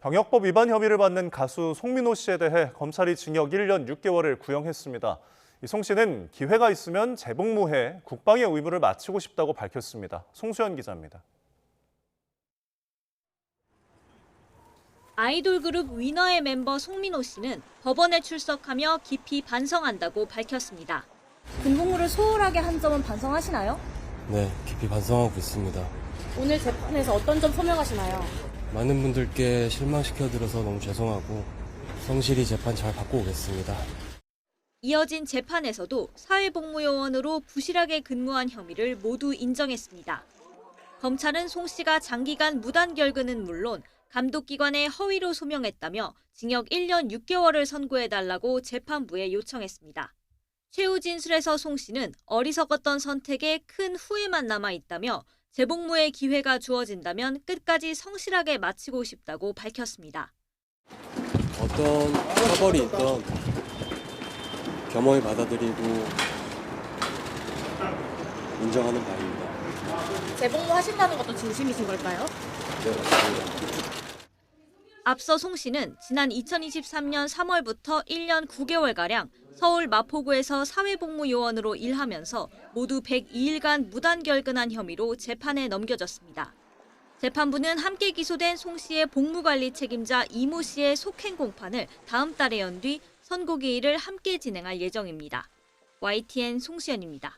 병역법 위반 혐의를 받는 가수 송민호 씨에 대해 검찰이 징역 1년 6개월을 구형했습니다. 송 씨는 기회가 있으면 재복무해 국방의 의무를 마치고 싶다고 밝혔습니다. 송수연 기자입니다. 아이돌 그룹 위너의 멤버 송민호 씨는 법원에 출석하며 깊이 반성한다고 밝혔습니다. 군복무를 소홀하게 한 점은 반성하시나요? 네, 깊이 반성하고 있습니다. 오늘 재판에서 어떤 점 소명하시나요? 많은 분들께 실망시켜드려서 너무 죄송하고 성실히 재판 잘 받고 오겠습니다. 이어진 재판에서도 사회복무요원으로 부실하게 근무한 혐의를 모두 인정했습니다. 검찰은 송 씨가 장기간 무단결근은 물론 감독기관에 허위로 소명했다며 징역 1년 6개월을 선고해달라고 재판부에 요청했습니다. 최후 진술에서 송 씨는 어리석었던 선택에 큰 후회만 남아있다며 재복무의 기회가 주어진다면 끝까지 성실하게 마치고 싶다고 밝혔습니다. 어떤 처벌이 있던 겸허히 받아들이고 인정하는 바입니다. 재복무 하신다는 것도 진심이신 걸까요? 네, 맞습니다. 앞서 송 씨는 지난 2023년 3월부터 1년 9개월가량 서울 마포구에서 사회복무요원으로 일하면서 모두 102일간 무단결근한 혐의로 재판에 넘겨졌습니다. 재판부는 함께 기소된 송 씨의 복무관리 책임자 이모 씨의 속행 공판을 다음 달에 연 뒤 선고 기일을 함께 진행할 예정입니다. YTN 송수연입니다.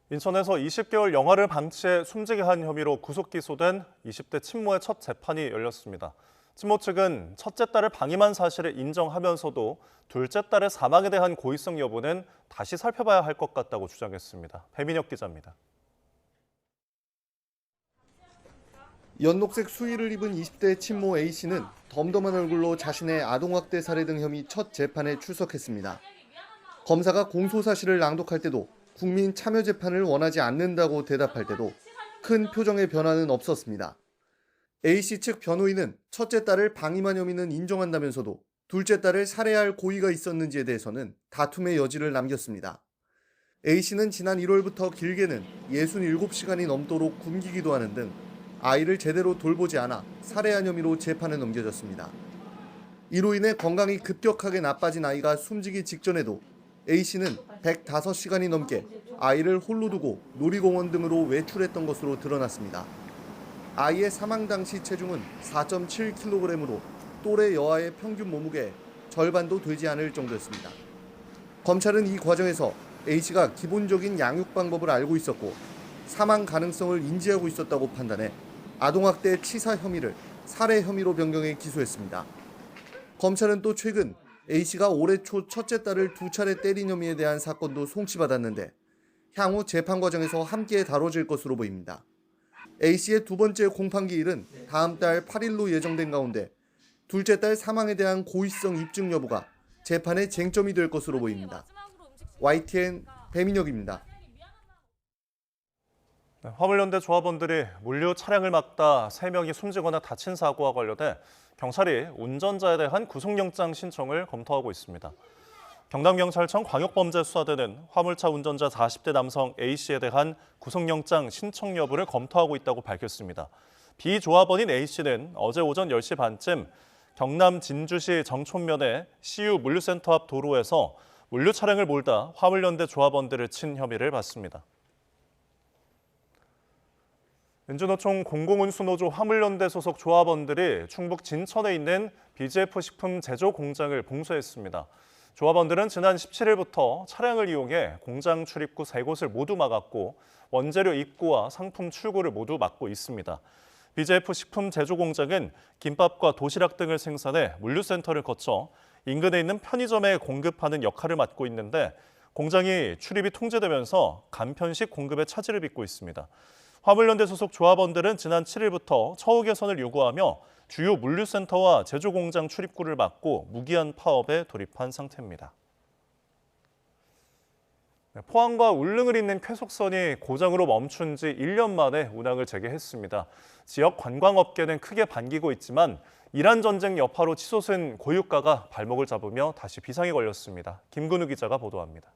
인천에서 20개월 영아를 방치해 숨지게 한 혐의로 구속 기소된 20대 친모의 첫 재판이 열렸습니다. 친모 측은 첫째 딸을 방임한 사실을 인정하면서도 둘째 딸의 사망에 대한 고의성 여부는 다시 살펴봐야 할 것 같다고 주장했습니다. 배민혁 기자입니다. 연녹색 수의를 입은 20대 친모 A씨는 덤덤한 얼굴로 자신의 아동학대 살해 등 혐의 첫 재판에 출석했습니다. 검사가 공소 사실을 낭독할 때도 국민 참여 재판을 원하지 않는다고 대답할 때도 큰 표정의 변화는 없었습니다. A씨 측 변호인은 첫째 딸을 방임한 혐의는 인정한다면서도 둘째 딸을 살해할 고의가 있었는지에 대해서는 다툼의 여지를 남겼습니다. A씨는 지난 1월부터 길게는 67시간이 넘도록 굶기기도 하는 등 아이를 제대로 돌보지 않아 살해한 혐의로 재판에 넘겨졌습니다. 이로 인해 건강이 급격하게 나빠진 아이가 숨지기 직전에도 A씨는 105시간이 넘게 아이를 홀로 두고 놀이공원 등으로 외출했던 것으로 드러났습니다. 아이의 사망 당시 체중은 4.7kg으로 또래 여아의 평균 몸무게 절반도 되지 않을 정도였습니다. 검찰은 이 과정에서 A씨가 기본적인 양육 방법을 알고 있었고 사망 가능성을 인지하고 있었다고 판단해 아동학대 치사 혐의를 살해 혐의로 변경해 기소했습니다. 검찰은 또 최근 A씨가 올해 초 첫째 딸을 2차례 때린 혐의에 대한 사건도 송치받았는데 향후 재판 과정에서 함께 다뤄질 것으로 보입니다. A씨의 두 번째 공판기일은 다음 달 8일로 예정된 가운데 둘째 딸 사망에 대한 고의성 입증 여부가 재판의 쟁점이 될 것으로 보입니다. YTN 배민혁입니다. 화물연대 조합원들이 물류 차량을 막다 3명이 숨지거나 다친 사고와 관련해 경찰이 운전자에 대한 구속영장 신청을 검토하고 있습니다. 경남경찰청 광역범죄수사대는 화물차 운전자 40대 남성 A씨에 대한 구속영장 신청 여부를 검토하고 있다고 밝혔습니다. 비조합원인 A씨는 어제 오전 10시 반쯤 경남 진주시 정촌면의 CU 물류센터 앞 도로에서 물류 차량을 몰다 화물연대 조합원들을 친 혐의를 받습니다. 은주노총 공공운수노조 화물연대 소속 조합원들이 충북 진천에 있는 BGF 식품 제조 공장을 봉쇄했습니다. 조합원들은 지난 17일부터 차량을 이용해 공장 출입구 3곳을 모두 막았고 원재료 입구와 상품 출구를 모두 막고 있습니다. BGF 식품 제조 공장은 김밥과 도시락 등을 생산해 물류센터를 거쳐 인근에 있는 편의점에 공급하는 역할을 맡고 있는데 공장이 출입이 통제되면서 간편식 공급에 차질을 빚고 있습니다. 화물연대 소속 조합원들은 지난 7일부터 처우 개선을 요구하며 주요 물류센터와 제조공장 출입구를 막고 무기한 파업에 돌입한 상태입니다. 포항과 울릉을 잇는 쾌속선이 고장으로 멈춘 지 1년 만에 운항을 재개했습니다. 지역 관광업계는 크게 반기고 있지만 이란 전쟁 여파로 치솟은 고유가가 발목을 잡으며 다시 비상이 걸렸습니다. 김근우 기자가 보도합니다.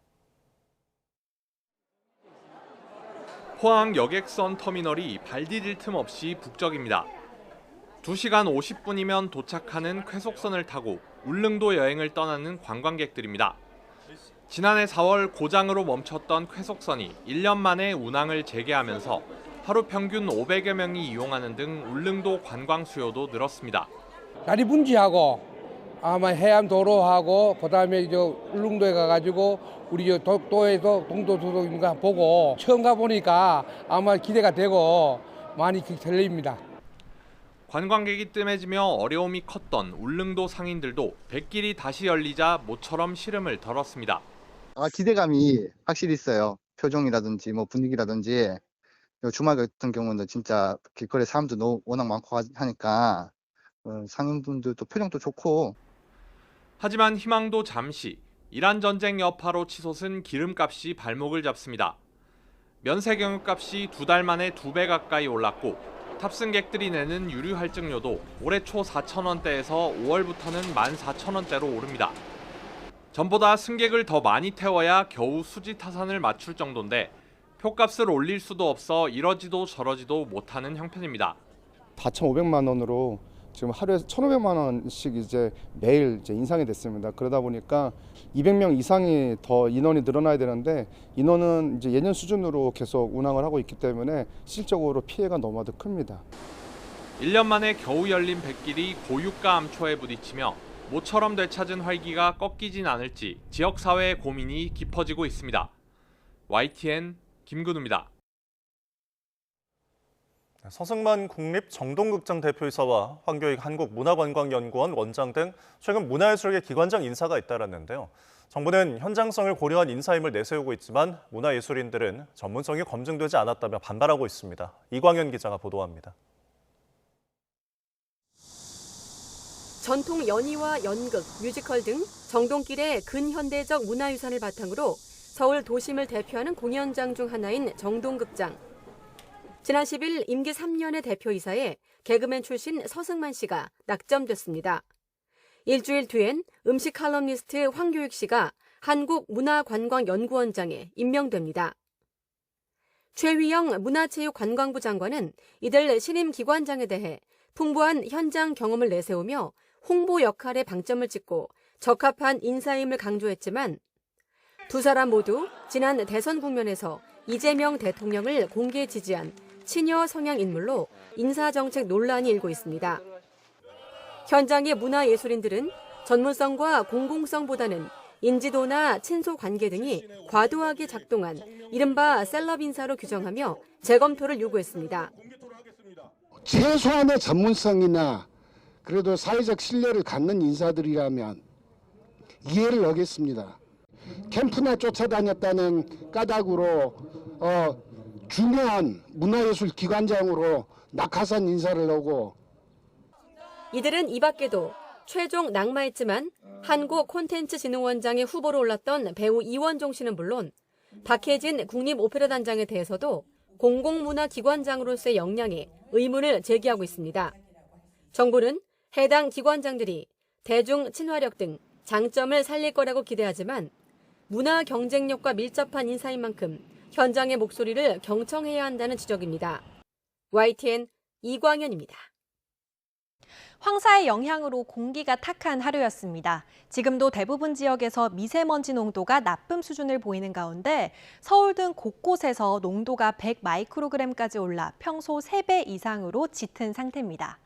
포항 여객선 터미널이 발 디딜 틈 없이 북적입니다. 2시간 50분이면 도착하는 쾌속선을 타고 울릉도 여행을 떠나는 관광객들입니다. 지난해 4월 고장으로 멈췄던 쾌속선이 1년 만에 운항을 재개하면서 하루 평균 500여 명이 이용하는 등 울릉도 관광 수요도 늘었습니다. 다리 분지하고 아마 해안 도로하고 그다음에 울릉도에 가가지고 우리 도에서 동도 소속인가 보고 처음 가보니까 아마 기대가 되고 많이 설레입니다. 관광객이 뜸해지며 어려움이 컸던 울릉도 상인들도 백길이 다시 열리자 모처럼 시름을 덜었습니다. 기대감이 확실히 있어요. 표정이라든지 뭐 분위기라든지 주말 같은 경우는 진짜 길거리에 사람도 워낙 많고 하니까 상인분들도 표정도 좋고. 하지만 희망도 잠시. 이란 전쟁 여파로 치솟은 기름값이 발목을 잡습니다. 면세 경유값이 2달 만에 2배 가까이 올랐고 탑승객들이 내는 유류 할증료도 올해 초 4,000원대에서 5월부터는 14,000원대로 오릅니다. 전보다 승객을 더 많이 태워야 겨우 수지 타산을 맞출 정도인데 표값을 올릴 수도 없어 이러지도 저러지도 못하는 형편입니다. 4,500만 원으로 지금 하루에 1,500만 원씩 이제 매일 이제 인상이 됐습니다. 그러다 보니까 200명 이상이 더 인원이 늘어나야 되는데 인원은 이제 예년 수준으로 계속 운항을 하고 있기 때문에 실질적으로 피해가 너무나도 큽니다. 1년 만에 겨우 열린 백길이 고유가 암초에 부딪히며 모처럼 되찾은 활기가 꺾이진 않을지 지역사회의 고민이 깊어지고 있습니다. YTN 김근우입니다. 서승만 국립정동극장 대표이사와 황교익 한국문화관광연구원 원장 등 최근 문화예술계 기관장 인사가 잇따랐는데요. 정부는 현장성을 고려한 인사임을 내세우고 있지만 문화예술인들은 전문성이 검증되지 않았다며 반발하고 있습니다. 이광현 기자가 보도합니다. 전통 연희와 연극, 뮤지컬 등 정동길의 근현대적 문화유산을 바탕으로 서울 도심을 대표하는 공연장 중 하나인 정동극장. 지난 10일 임기 3년의 대표이사에 개그맨 출신 서승만 씨가 낙점됐습니다. 일주일 뒤엔 음식 칼럼니스트 황교익 씨가 한국문화관광연구원장에 임명됩니다. 최휘영 문화체육관광부 장관은 이들 신임 기관장에 대해 풍부한 현장 경험을 내세우며 홍보 역할에 방점을 찍고 적합한 인사임을 강조했지만 두 사람 모두 지난 대선 국면에서 이재명 대통령을 공개 지지한 친여 성향 인물로 인사정책 논란이 일고 있습니다. 현장의 문화예술인들은 전문성과 공공성보다는 인지도나 친소 관계 등이 과도하게 작동한 이른바 셀럽 인사로 규정하며 재검토를 요구했습니다. 최소한의 전문성이나 그래도 사회적 신뢰를 갖는 인사들이라면 이해를 하겠습니다. 캠프나 쫓아다녔다는 까닭으로 중요한 문화예술 기관장으로 낙하산 인사를 하고 이들은 이 밖에도 최종 낙마했지만 한국콘텐츠진흥원장의 후보로 올랐던 배우 이원종 씨는 물론 박혜진 국립오페라단장에 대해서도 공공문화기관장으로서의 역량에 의문을 제기하고 있습니다. 정부는 해당 기관장들이 대중 친화력 등 장점을 살릴 거라고 기대하지만 문화 경쟁력과 밀접한 인사인 만큼 현장의 목소리를 경청해야 한다는 지적입니다. YTN 이광현입니다. 황사의 영향으로 공기가 탁한 하루였습니다. 지금도 대부분 지역에서 미세먼지 농도가 나쁨 수준을 보이는 가운데 서울 등 곳곳에서 농도가 100마이크로그램까지 올라 평소 3배 이상으로 짙은 상태입니다.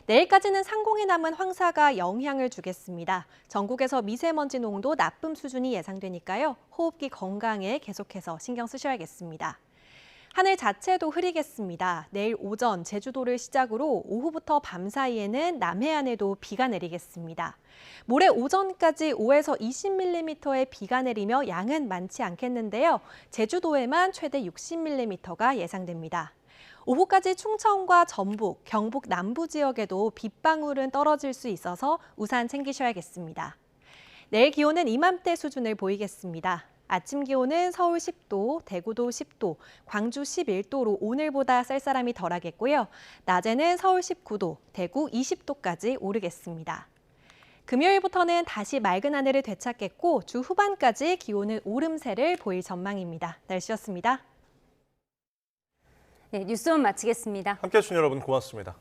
내일까지는 상공에 남은 황사가 영향을 주겠습니다. 전국에서 미세먼지 농도 나쁨 수준이 예상되니까요. 호흡기 건강에 계속해서 신경 쓰셔야겠습니다. 하늘 자체도 흐리겠습니다. 내일 오전 제주도를 시작으로 오후부터 밤 사이에는 남해안에도 비가 내리겠습니다. 모레 오전까지 5에서 20mm의 비가 내리며 양은 많지 않겠는데요. 제주도에만 최대 60mm가 예상됩니다. 오후까지 충청과 전북, 경북 남부 지역에도 빗방울은 떨어질 수 있어서 우산 챙기셔야겠습니다. 내일 기온은 이맘때 수준을 보이겠습니다. 아침 기온은 서울 10도, 대구도 10도, 광주 11도로 오늘보다 쌀쌀함이 덜하겠고요. 낮에는 서울 19도, 대구 20도까지 오르겠습니다. 금요일부터는 다시 맑은 하늘을 되찾겠고 주 후반까지 기온은 오름세를 보일 전망입니다. 날씨였습니다. 네, 뉴스원 마치겠습니다. 함께해 주신 여러분 고맙습니다.